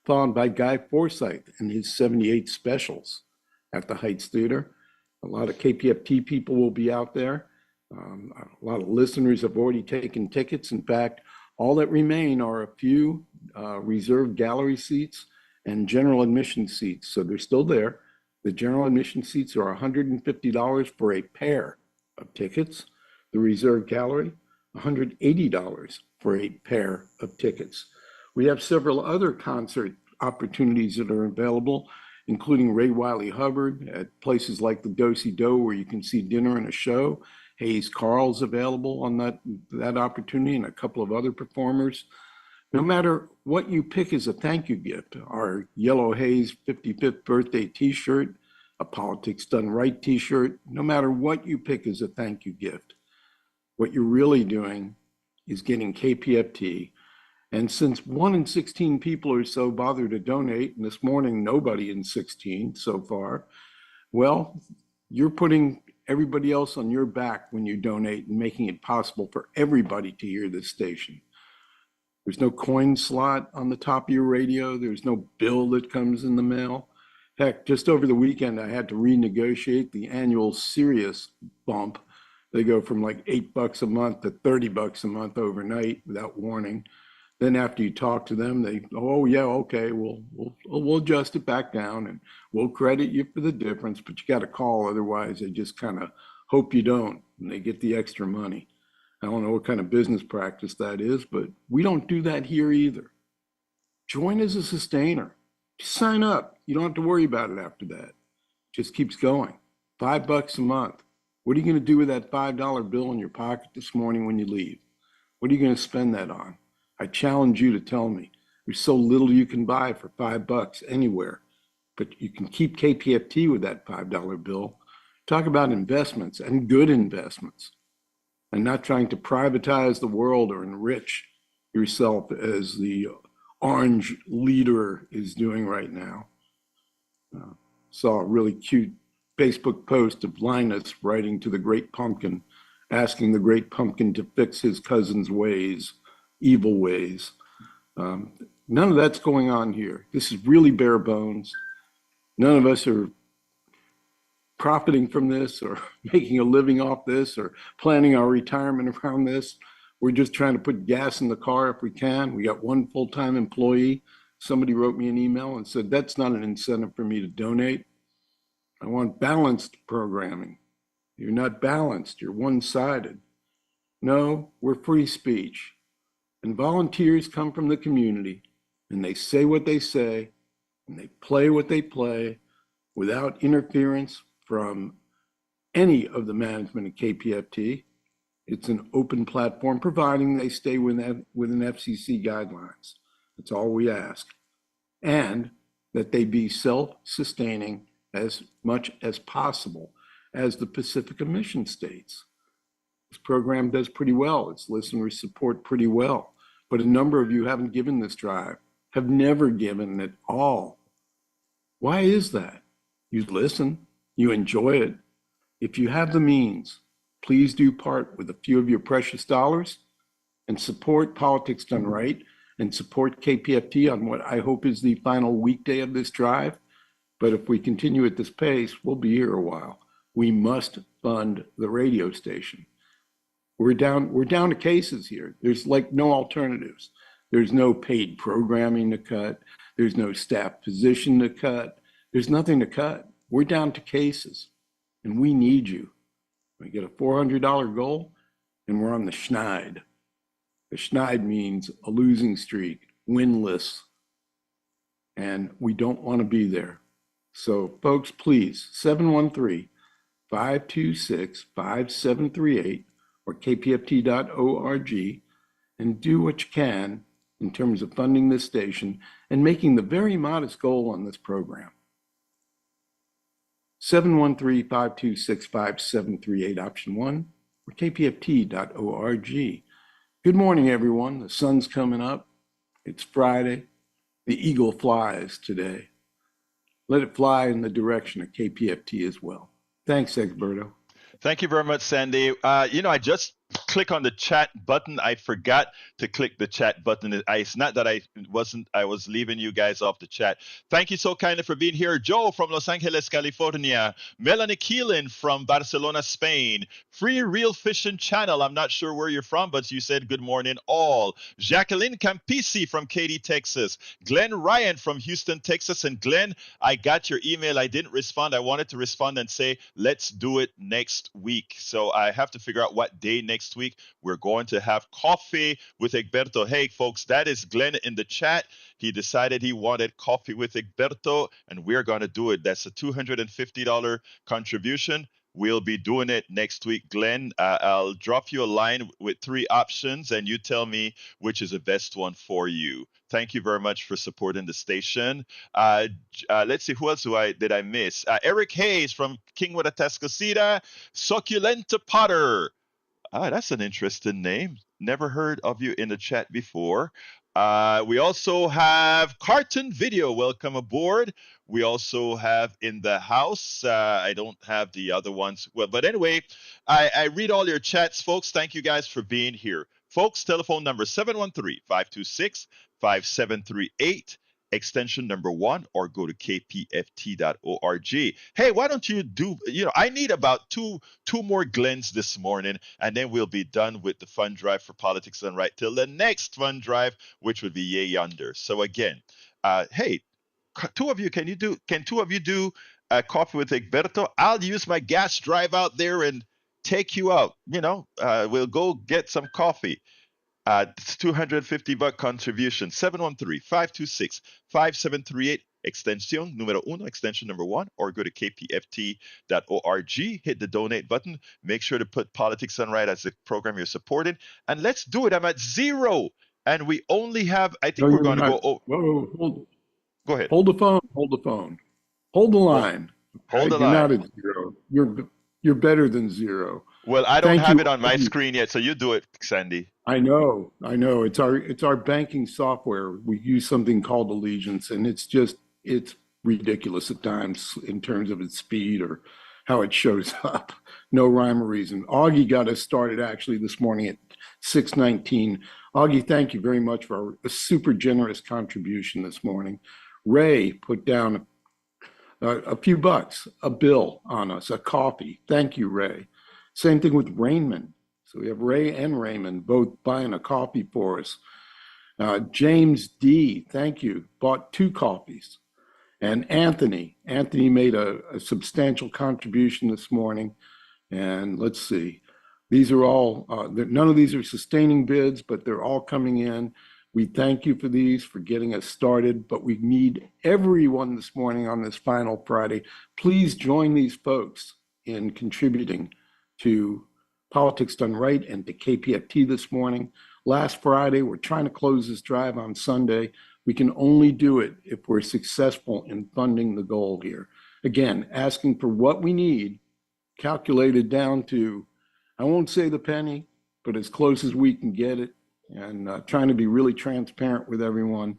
S3: followed by Guy Forsyth and his 78 specials at the Heights Theater. A lot of KPFT people will be out there. A lot of listeners have already taken tickets. In fact, all that remain are a few reserved gallery seats and general admission seats. So they're still there. The general admission seats are $150 for a pair of tickets. The reserved gallery, $180 for a pair of tickets. We have several other concert opportunities that are available, including Ray Wiley Hubbard at places like the Do-Si-Do, where you can see dinner and a show. Hayes Carl's available on that opportunity, and a couple of other performers. No matter what you pick as a thank you gift, our Yellow Hayes 55th birthday t-shirt, a Politics Done Right t-shirt, no matter what you pick as a thank you gift, what you're really doing is getting KPFT. And since 1 in 16 people or so bother to donate, and this morning nobody in 16 so far, well, you're putting everybody else on your back when you donate and making it possible for everybody to hear this station. There's no coin slot on the top of your radio. There's no bill that comes in the mail. Heck, just over the weekend, I had to renegotiate the annual Sirius bump. They go from like $8 a month to $30 a month overnight without warning. Then after you talk to them, they, oh yeah, okay, we'll adjust it back down and we'll credit you for the difference, but you got to call, otherwise they just kind of hope you don't, and they get the extra money. I don't know what kind of business practice that is, but we don't do that here either. Join as a sustainer. Just sign up. You don't have to worry about it after that. It just keeps going. $5 a month. What are you going to do with that $5 bill in your pocket this morning when you leave? What are you going to spend that on? I challenge you to tell me. There's so little you can buy for $5 anywhere, but you can keep KPFT with that $5 bill. Talk about investments, and good investments, and not trying to privatize the world or enrich yourself as the orange leader is doing right now. Saw a really cute Facebook post of Linus writing to the Great Pumpkin, asking the Great Pumpkin to fix his cousin's ways, evil ways. None of that's going on here. This is really bare bones. None of us are profiting from this or making a living off this or planning our retirement around this. We're just trying to put gas in the car if we can. We got one full-time employee. Somebody wrote me an email and said, that's not an incentive for me to donate. I want balanced programming. You're not balanced, you're one-sided. No, we're free speech. And volunteers come from the community, and they say what they say, and they play what they play without interference from any of the management at KPFT. It's an open platform, providing they stay within FCC guidelines. That's all we ask. And that they be self-sustaining as much as possible as the Pacific Mission states. This program does pretty well. Its listeners support pretty well. But a number of you haven't given this drive, have never given at all. Why is that? You listen, you enjoy it. If you have the means, please do part with a few of your precious dollars and support Politics Done Right and support KPFT on what I hope is the final weekday of this drive. But if we continue at this pace, we'll be here a while. We must fund the radio station. We're down to cases here. There's like no alternatives. There's no paid programming to cut. There's no staff position to cut. There's nothing to cut. We're down to cases, and we need you. We get a $400 goal, and we're on the schneid. The schneid means a losing streak, winless, and we don't want to be there. So folks, please, 713-526-5738 or kpft.org, and do what you can in terms of funding this station and making the very modest goal on this program. 713-526-5738, option 1, or kpft.org. Good morning, everyone. The sun's coming up. It's Friday. The eagle flies today. Let it fly in the direction of KPFT as well. Thanks, Egberto.
S1: Thank you very much, Sandy. I just click on the chat button. I forgot to click the chat button. It's not that I was leaving you guys off the chat. Thank you so kindly for being here. Joe from Los Angeles, California. Melanie Keelan from Barcelona, Spain. Free Real Fishing Channel. I'm not sure where you're from, but you said good morning all. Jacqueline Campisi from Katy, Texas. Glenn Ryan from Houston, Texas. And Glenn, I got your email. I didn't respond. I wanted to respond and say, let's do it next week. So I have to figure out what day next week we're going to have coffee with Egberto. Hey, folks, that is Glenn in the chat. He decided he wanted coffee with Egberto, and we're going to do it. That's a $250 contribution. We'll be doing it next week, Glenn. I'll drop you a line with 3 options, and you tell me which is the best one for you. Thank you very much for supporting the station. Let's see, who else did I miss? Eric Hayes from Kingwood, Atascocita. Succulenta Potter. That's an interesting name. Never heard of you in the chat before. We also have Cartoon Video. Welcome aboard. We also have in the house. I don't have the other ones. Well, but anyway, I read all your chats, folks. Thank you guys for being here. Folks, telephone number 713-526-5738. Extension number 1, or go to kpft.org. Hey, why don't you I need about two more Glens this morning, and then we'll be done with the fund drive for Politics Done Right till the next fund drive, which would be Yay Yonder. So again, hey, can 2 of you do coffee with Egberto? I'll use my gas drive out there and take you out. We'll go get some coffee. It's $250 contribution. 713-526-5738. Extension numero 1, extension number 1, or go to kpft.org. Hit the donate button. Make sure to put Politics Done Right as the program you're supporting. And let's do it. I'm at 0. And we only have, I think we're going to go.
S3: Whoa,
S1: go ahead.
S3: Hold the phone. Hold the phone. Hold the line.
S1: Hold the
S3: You're
S1: line.
S3: not at 0. You're better than 0.
S1: Well, I don't have it on my screen yet, so you do it, Sandy.
S3: I know. It's our banking software. We use something called Allegiance, and it's ridiculous at times in terms of its speed or how it shows up. No rhyme or reason. Augie got us started actually this morning at 6:19. Augie, thank you very much for a super generous contribution this morning. Ray put down a few bucks, a bill on us, a coffee. Thank you, Ray. Same thing with Raymond. So we have Ray and Raymond both buying a coffee for us. James D, thank you, bought 2 coffees. And Anthony made a substantial contribution this morning. And let's see, these are all, none of these are sustaining bids, but they're all coming in. We thank you for these, for getting us started, but we need everyone this morning on this final Friday. Please join these folks in contributing to Politics Done Right and to KPFT this morning. Last Friday, we're trying to close this drive on Sunday. We can only do it if we're successful in funding the goal here. Again, asking for what we need, calculated down to, I won't say the penny, but as close as we can get it, and trying to be really transparent with everyone.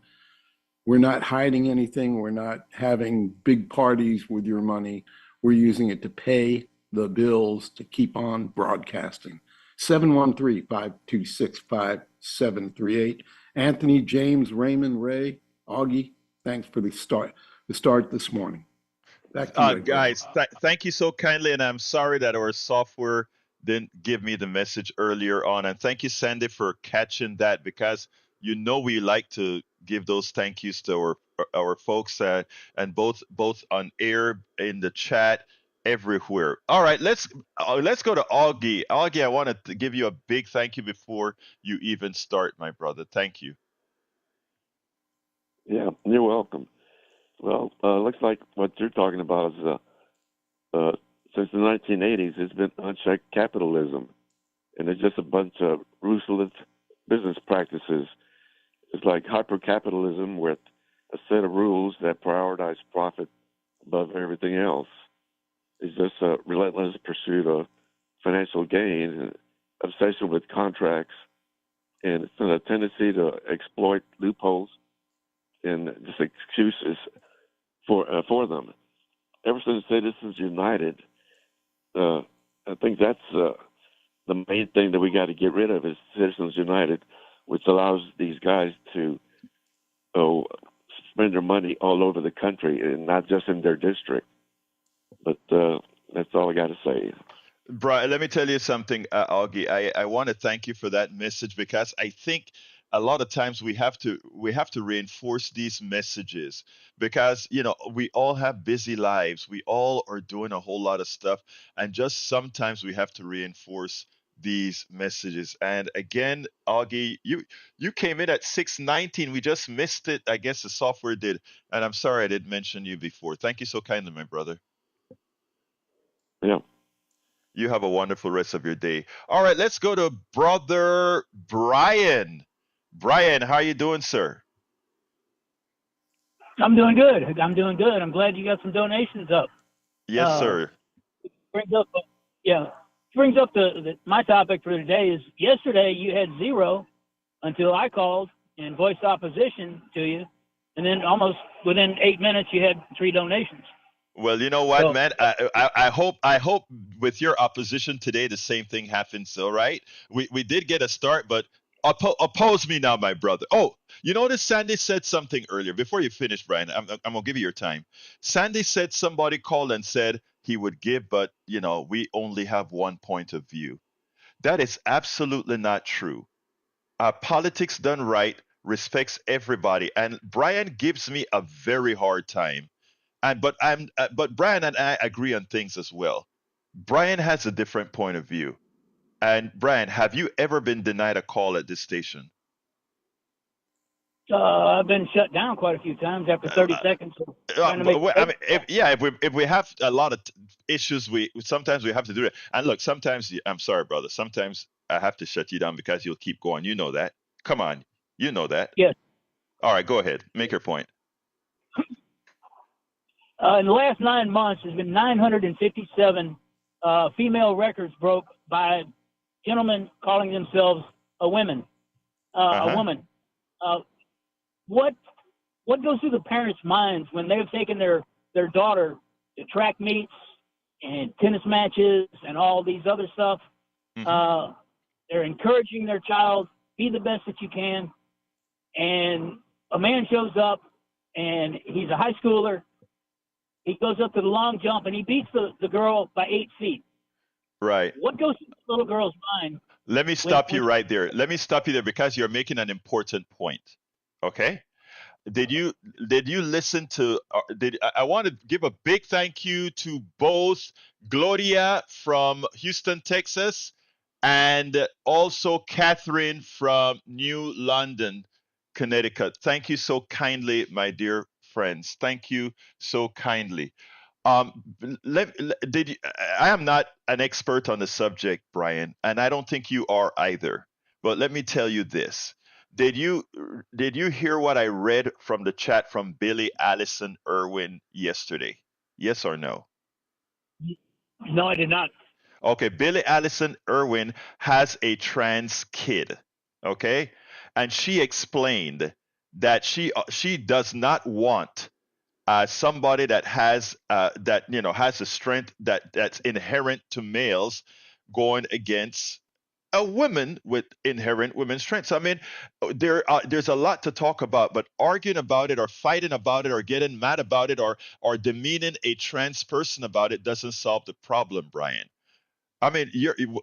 S3: We're not hiding anything. We're not having big parties with your money. We're using it to pay the bills to keep on broadcasting. 713-526-5738. Anthony, James, Raymond, Ray, Augie, thanks for the start this morning. Back to you,
S1: guys, thank you so kindly, and I'm sorry that our software didn't give me the message earlier on. And thank you, Sandy, for catching that, because we like to give those thank yous to our folks, and both on air, in the chat, everywhere. All right, let's go to Augie. Augie, I wanted to give you a big thank you before you even start, my brother. Thank you.
S10: Yeah, you're welcome. Well, looks like what you're talking about is since the 1980s, it's been unchecked capitalism, and it's just a bunch of ruthless business practices. It's like hyper-capitalism with a set of rules that prioritize profit above everything else. It's just a relentless pursuit of financial gain, obsession with contracts, and it's a tendency to exploit loopholes and just excuses for them. Ever since Citizens United, I think that's the main thing that we got to get rid of is Citizens United, which allows these guys to spend their money all over the country and not just in their district. But that's all I got to say.
S1: Brian, let me tell you something, Augie. I want to thank you for that message because I think a lot of times we have to reinforce these messages because we all have busy lives. We all are doing a whole lot of stuff, and just sometimes we have to reinforce these messages. And again, Augie, you came in at 6:19. We just missed it. I guess the software did, and I'm sorry I didn't mention you before. Thank you so kindly, my brother.
S10: Yeah.
S1: You have a wonderful rest of your day. All right, let's go to brother Brian. Brian, how you doing, sir?
S11: I'm doing good. I'm doing good. I'm glad you got some donations up.
S1: Yes, sir.
S11: Brings up, brings up my topic for today is yesterday you had 0 until I called and voiced opposition to you, and then almost within 8 minutes you had 3 donations.
S1: Well, you know what,
S11: So,
S1: man? I hope with your opposition today the same thing happens. All right, we did get a start, but oppose me now, my brother. Oh, you notice Sandy said something earlier. Before you finish, Brian, I'm gonna give you your time. Sandy said somebody called and said he would give, but we only have one point of view. That is absolutely not true. Politics done right respects everybody, and Brian gives me a very hard time. But Brian and I agree on things as well. Brian has a different point of view. And Brian, have you ever been denied a call at this station?
S11: I've been shut down quite a few times after 30 seconds. So trying to make
S1: I mean, if we have a lot of issues, we sometimes we have to do it. And look, sometimes I'm sorry, brother. Sometimes I have to shut you down because you'll keep going. You know that. Come on, you know that.
S11: Yes.
S1: All right, go ahead. Make your point.
S11: In the last 9 months, there's been 957 female records broke by gentlemen calling themselves a woman. A woman. What goes through the parents' minds when they've taken their daughter to track meets and tennis matches and all these other stuff?
S1: Mm-hmm.
S11: They're encouraging their child, be the best that you can. And a man shows up, and he's a high schooler. He goes up to the long jump, and he beats the girl by 8 feet.
S1: Right.
S11: What goes through the little girl's mind?
S1: Let me stop you right there. Let me stop you there because you're making an important point. Okay? Did you listen to I want to give a big thank you to both Gloria from Houston, Texas, and also Catherine from New London, Connecticut. Thank you so kindly, my dear friends. Thank you so kindly. Um, I am not an expert on the subject, Brian, and I don't think you are either. But let me tell you this. Did you hear what I read from the chat from Billy Allison Irwin yesterday? Yes or no?
S11: No, I did not.
S1: Okay, Billy Allison Irwin has a trans kid. Okay, and she explained that she does not want somebody that has has a strength that's inherent to males going against a woman with inherent women's strengths. I mean, there's a lot to talk about, but arguing about it or fighting about it or getting mad about it or demeaning a trans person about it doesn't solve the problem, Brian. I mean,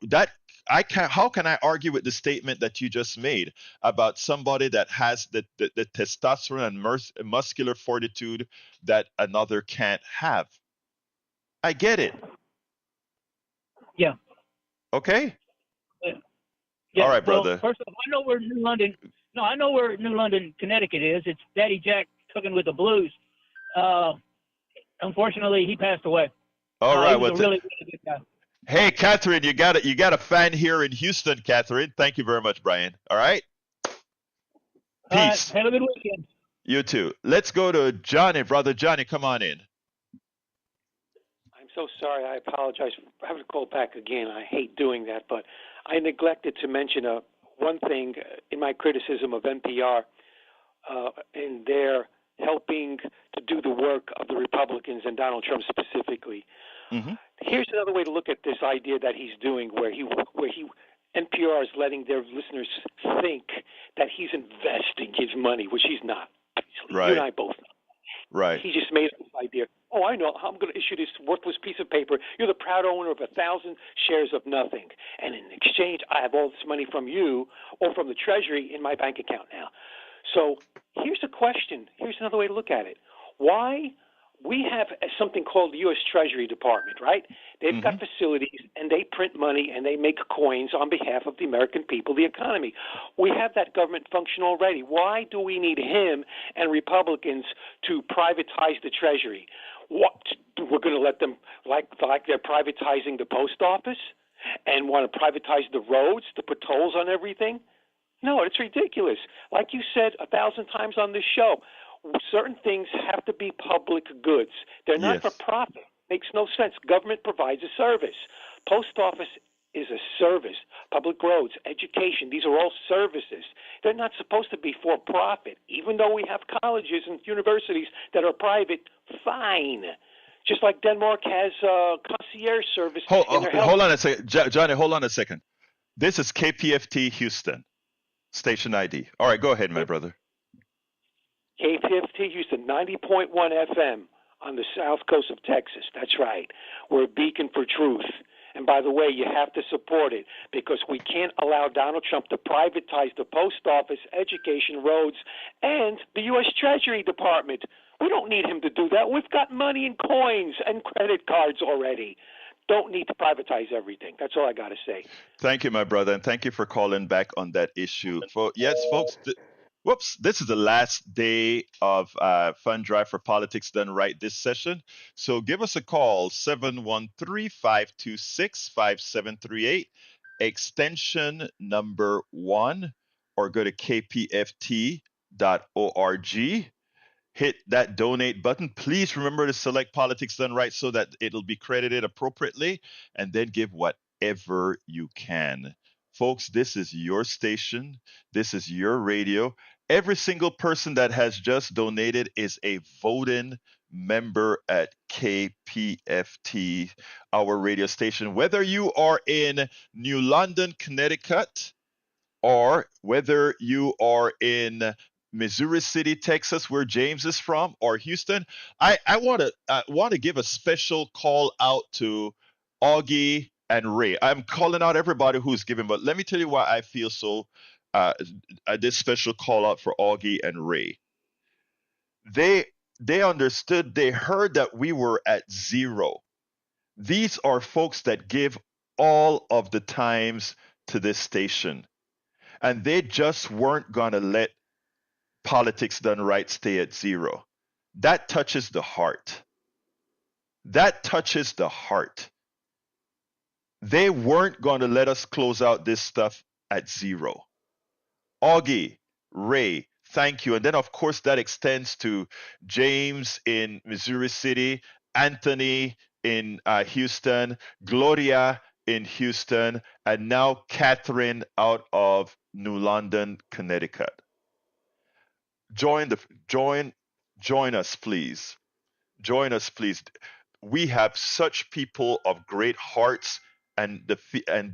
S1: that I can't. How can I argue with the statement that you just made about somebody that has the testosterone and muscular fortitude that another can't have? I get it.
S11: Yeah.
S1: Okay.
S11: Yeah.
S1: All right,
S11: well,
S1: brother.
S11: First of all, I know where New London. No, I know where New London, Connecticut is. It's Daddy Jack cooking with the blues. Unfortunately, he passed away.
S1: All right.
S11: He was a really, really good guy.
S1: Hey, Catherine, you got a fan here in Houston, Catherine. Thank you very much, Brian. All right. Peace.
S11: Have a good weekend.
S1: You too. Let's go to Johnny, brother Johnny. Come on in.
S6: I'm so sorry. I apologize for having to call back again. I hate doing that, but I neglected to mention one thing in my criticism of NPR in their helping to do the work of the Republicans and Donald Trump specifically.
S1: Mm-hmm.
S6: Here's another way to look at this idea that he's doing, where he NPR is letting their listeners think that he's investing his money, which he's not. Obviously.
S1: Right.
S6: You and I both know.
S1: Right.
S6: He just made up this idea. Oh, I know. I'm going to issue this worthless piece of paper. You're the proud owner of 1,000 shares of nothing. And in exchange, I have all this money from you or from the Treasury in my bank account now. So here's a question. Here's another way to look at it. Why? We have something called the U.S. Treasury Department, right? They've got facilities, and they print money, and they make coins on behalf of the American people, the economy. We have that government function already. Why do we need him and Republicans to privatize the Treasury? What, we're going to let them, like they're privatizing the post office and want to privatize the roads to put tolls on everything? No, it's ridiculous. Like you said 1,000 times on this show, certain things have to be public goods. They're not for profit. Makes no sense. Government provides a service. Post office is a service. Public roads, education, these are all services. They're not supposed to be for profit. Even though we have colleges and universities that are private, fine. Just like Denmark has concierge service in their health.
S1: Hold on a second. Johnny, hold on a second. This is KPFT Houston, station ID. All right, go ahead, my brother.
S6: KPFT Houston, 90.1 FM on the south coast of Texas. That's right. We're a beacon for truth. And by the way, you have to support it because we can't allow Donald Trump to privatize the post office, education, roads, and the U.S. Treasury Department. We don't need him to do that. We've got money and coins and credit cards already. Don't need to privatize everything. That's all I got to say.
S1: Thank you, my brother, and thank you for calling back on that issue. Yes, folks. Whoops, this is the last day of Fund Drive for Politics Done Right this session. So give us a call, 713-526-5738, extension number 1, or go to kpft.org. Hit that donate button. Please remember to select Politics Done Right so that it'll be credited appropriately, and then give whatever you can. Folks, this is your station. This is your radio. Every single person that has just donated is a voting member at KPFT, our radio station. Whether you are in New London, Connecticut, or whether you are in Missouri City, Texas, where James is from, or Houston, I want to give a special call out to Augie and Ray. I'm calling out everybody who's giving, but let me tell you why I feel so. This special call out for Augie and Ray. They understood. They heard that we were at zero. These are folks that give all of the times to this station, and they just weren't gonna let Politics Done Right stay at zero. That touches the heart. That touches the heart. They weren't going to let us close out this stuff at zero. Augie, Ray, thank you. And then, of course, that extends to James in Missouri City, Anthony in Houston, Gloria in Houston, and now Catherine out of New London, Connecticut. Join us, please. Join us, please. We have such people of great hearts, and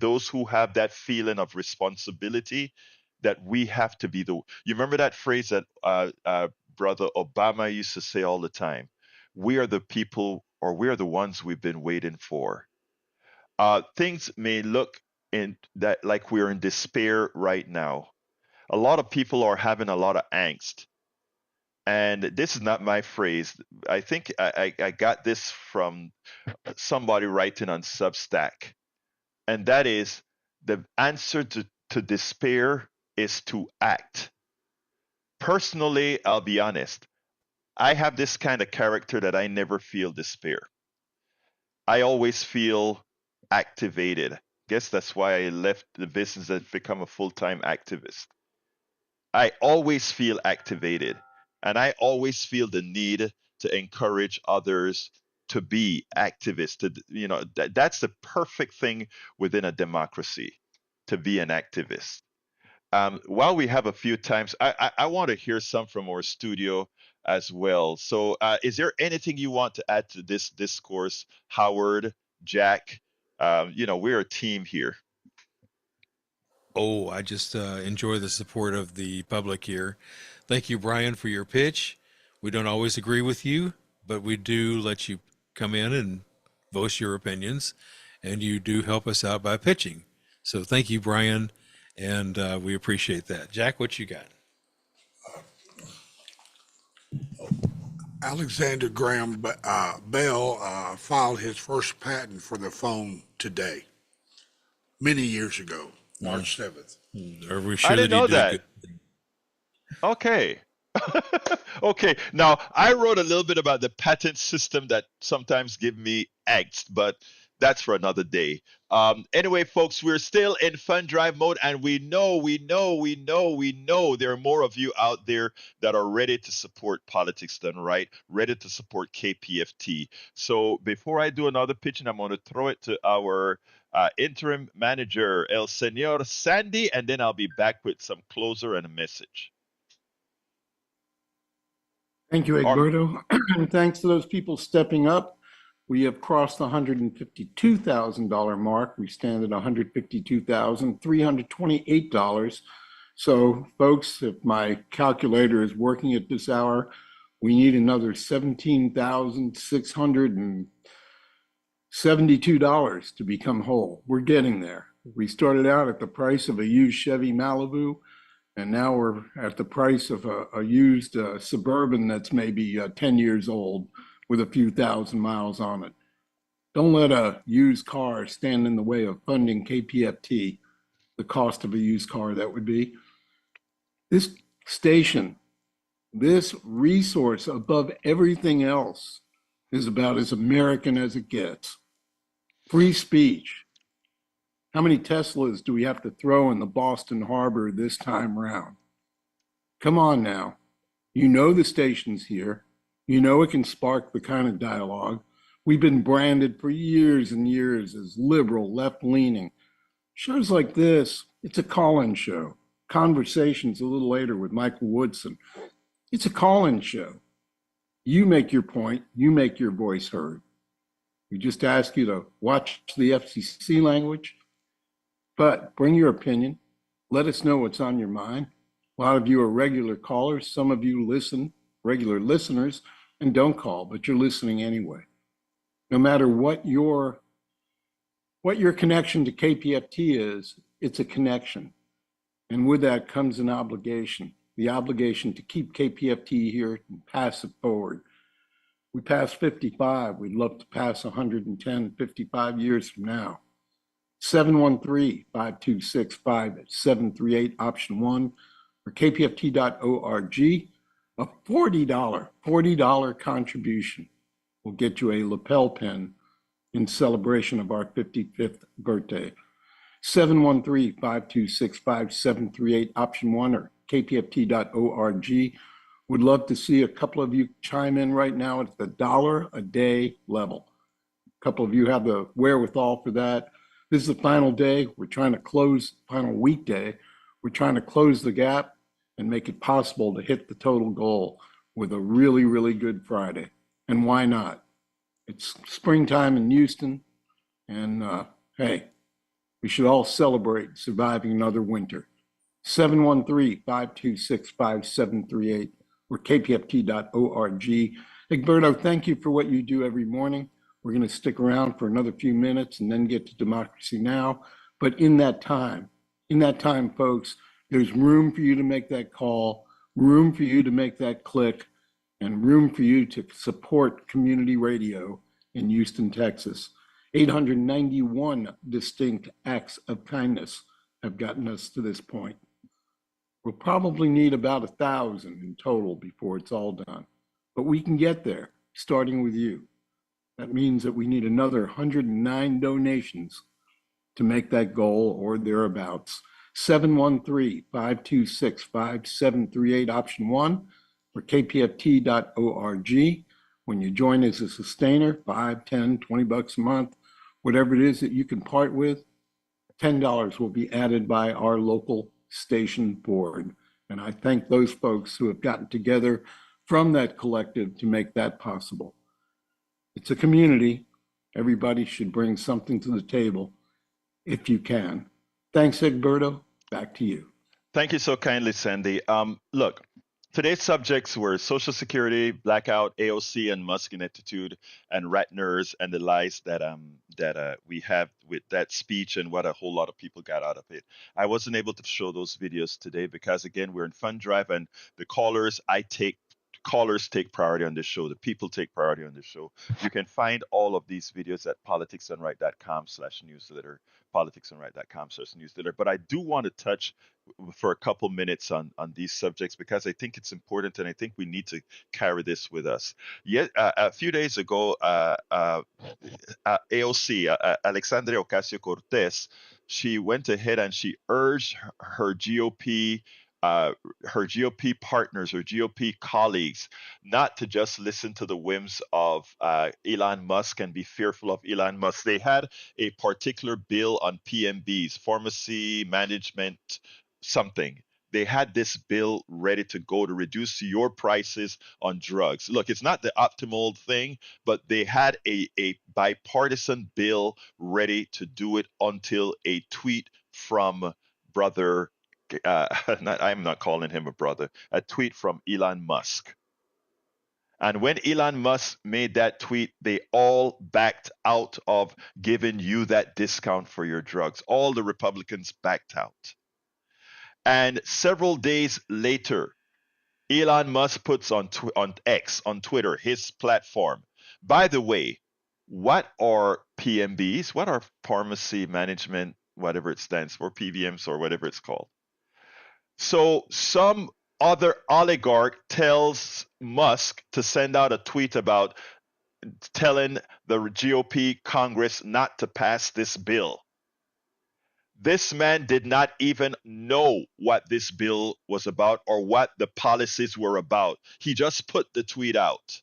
S1: those who have that feeling of responsibility that we have to be the. You remember that phrase that Brother Obama used to say all the time? We are the people, or we are the ones we've been waiting for. Things may look in that like we're in despair right now. A lot of people are having a lot of angst. And this is not my phrase. I think I got this from somebody writing on Substack. And that is the answer to despair is to act. Personally, I'll be honest. I have this kind of character that I never feel despair. I always feel activated. Guess that's why I left the business and become a full-time activist. I always feel activated. And I always feel the need to encourage others to be activists. That's the perfect thing within a democracy, to be an activist. While we have a few times, I want to hear some from our studio as well. So is there anything you want to add to this discourse, Howard, Jack? We're a team here.
S2: Oh, I just enjoy the support of the public here. Thank you, Brian, for your pitch. We don't always agree with you, but we do let you come in and voice your opinions, and you do help us out by pitching. So thank you, Brian, and we appreciate that. Jack, what you got?
S4: Alexander Graham Bell filed his first patent for the phone today, many years ago, March 7th.
S2: Are we
S1: I
S2: sure
S1: didn't
S2: that he
S1: know
S2: did a
S1: that.
S2: good?
S1: Okay. Okay. Now, I wrote a little bit about the patent system that sometimes give me angst, but that's for another day. Anyway, folks, we're still in fund drive mode, and we know there are more of you out there that are ready to support politics done right, ready to support KPFT. So before I do another pitch, and I'm going to throw it to our interim manager, El Senor Sandy, and then I'll be back with some closer and a message.
S3: Thank you,
S1: Or
S3: Egberto. And thanks to those people stepping up. We have crossed the $152,000 mark. We stand at $152,328. So, folks, if my calculator is working at this hour, we need another $17,672 to become whole. We're getting there. We started out at the price of a used Chevy Malibu, and now we're at the price of a used Suburban that's maybe 10 years old with a few thousand miles on it. Don't let a used car stand in the way of funding KPFT, the cost of a used car that would be. This station, this resource above everything else is about as American as it gets. Free speech. How many Teslas do we have to throw in the Boston Harbor this time round? Come on now. You know the station's here. You know it can spark the kind of dialogue. We've been branded for years and years as liberal, left-leaning. Shows like this, it's a call-in show. Conversations a little later with Michael Woodson. It's a call-in show. You make your point. You make your voice heard. We just ask you to watch the FCC language, but bring your opinion. Let us know what's on your mind. A lot of you are regular callers. Some of you listen, regular listeners, and don't call, but you're listening anyway. No matter what your connection to KPFT is, it's a connection. And with that comes an obligation, the obligation to keep KPFT here and pass it forward. We passed 55. We'd love to pass 110, 55 years from now. 713-526-5738, option 1, or kpft.org. A $40 contribution will get you a lapel pin in celebration of our 55th birthday. 713-526-5738, option 1, or kpft.org. Would love to see a couple of you chime in right now at the $1 a day level. A couple of you have the wherewithal for that. This is the final day. We're trying to close, final weekday. We're trying to close the gap and make it possible to hit the total goal with a really, really good Friday. And why not? It's springtime in Houston, and hey, we should all celebrate surviving another winter. 713-526-5738 or kpft.org. Egberto, thank you for what you do every morning. We're going to stick around for another few minutes and then get to Democracy Now! But in that time, folks, there's room for you to make that call, room for you to make that click, and room for you to support community radio in Houston, Texas. 891 distinct acts of kindness have gotten us to this point. We'll probably need about 1,000 in total before it's all done, but we can get there, starting with you. That means that we need another 109 donations to make that goal or thereabouts. 713-526-5738, option 1, or kpft.org. When you join as a sustainer, 5, 10, 20 bucks a month, whatever it is that you can part with, $10 will be added by our local station board. And I thank those folks who have gotten together from that collective to make that possible. It's a community. Everybody should bring something to the table if you can. Thanks, Egberto. Back to you.
S1: Thank you so kindly, Sandy. Look, today's subjects were Social Security, blackout, AOC, and Musk ineptitude, and Rattners, and the lies that we have with that speech, and what a whole lot of people got out of it. I wasn't able to show those videos today because, again, we're in Fund Drive, and the callers take priority on this show. The people take priority on this show. You can find all of these videos at politicsandright.com/newsletter, politicsandright.com/newsletter. But I do want to touch for a couple minutes on these subjects because I think it's important, and I think we need to carry this with us. Yet a few days ago, AOC, Alexandria Ocasio-Cortez, she went ahead and she urged her GOP partners, her GOP colleagues, not to just listen to the whims of Elon Musk and be fearful of Elon Musk. They had a particular bill on PMBs, pharmacy management something. They had this bill ready to go to reduce your prices on drugs. Look, it's not the optimal thing, but they had a bipartisan bill ready to do it until a tweet from brother I'm not calling him a brother, a tweet from Elon Musk. And when Elon Musk made that tweet, they all backed out of giving you that discount for your drugs. All the Republicans backed out. And several days later, Elon Musk puts on X, on Twitter, his platform. By the way, what are PMBs? What are pharmacy management, whatever it stands for, PVMs or whatever it's called? So some other oligarch tells Musk to send out a tweet about telling the GOP Congress not to pass this bill. This man did not even know what this bill was about or what the policies were about. He just put the tweet out.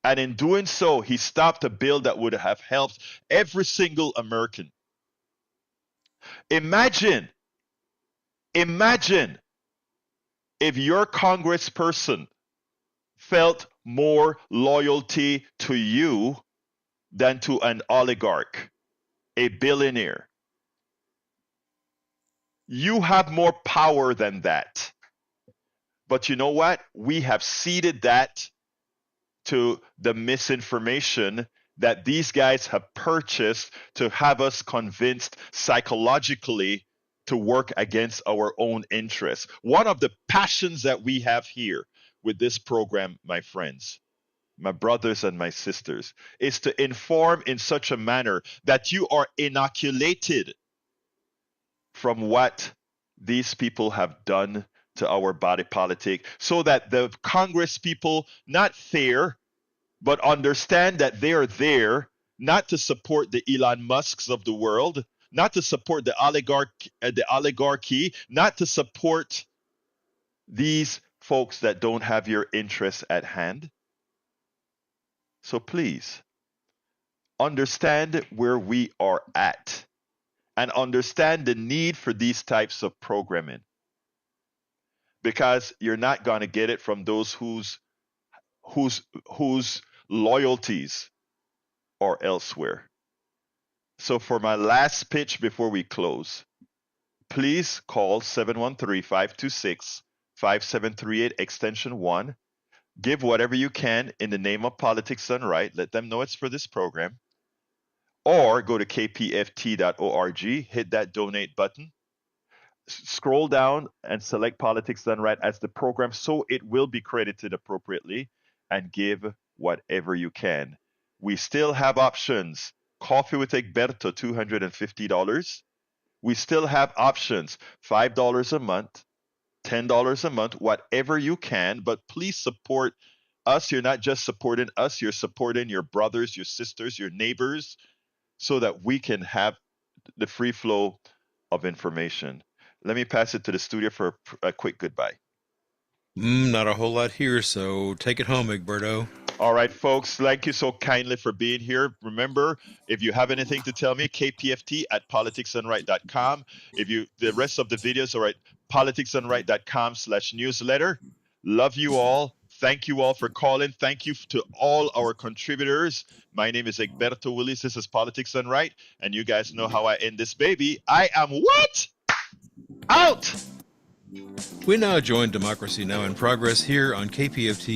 S1: And in doing so, he stopped a bill that would have helped every single American. Imagine if your congressperson felt more loyalty to you than to an oligarch, a billionaire. You have more power than that. But you know what? We have ceded that to the misinformation that these guys have purchased to have us convinced psychologically to work against our own interests. One of the passions that we have here with this program, my friends, my brothers and my sisters, is to inform in such a manner that you are inoculated from what these people have done to our body politic, so that the Congress people not fear, but understand that they are there not to support the Elon Musks of the world, not to support the oligarchy, not to support these folks that don't have your interests at hand. So please understand where we are at and understand the need for these types of programming, because you're not going to get it from those whose loyalties are elsewhere. So for my last pitch before we close, please call 713-526-5738 extension 1. Give whatever you can in the name of Politics Done Right. Let them know it's for this program. Or go to kpft.org, hit that donate button, scroll down and select Politics Done Right as the program so it will be credited appropriately, and give whatever you can. We still have options. Coffee with Egberto, $250. We still have options, $5 a month, $10 a month, whatever you can, but please support us. You're not just supporting us, you're supporting your brothers, your sisters, your neighbors, so that we can have the free flow of information. Let me pass it to the studio for a quick goodbye.
S2: Not a whole lot here, so take it home, Egberto.
S1: All right, folks, thank you so kindly for being here. Remember, if you have anything to tell me, kpft@politicsandright.com. The rest of the videos are at politicsandright.com/newsletter. Love you all. Thank you all for calling. Thank you to all our contributors. My name is Egberto Willis. This is Politics Done Right. And you guys know how I end this baby. I am what? Out!
S2: We now join Democracy Now! In Progress here on KPFT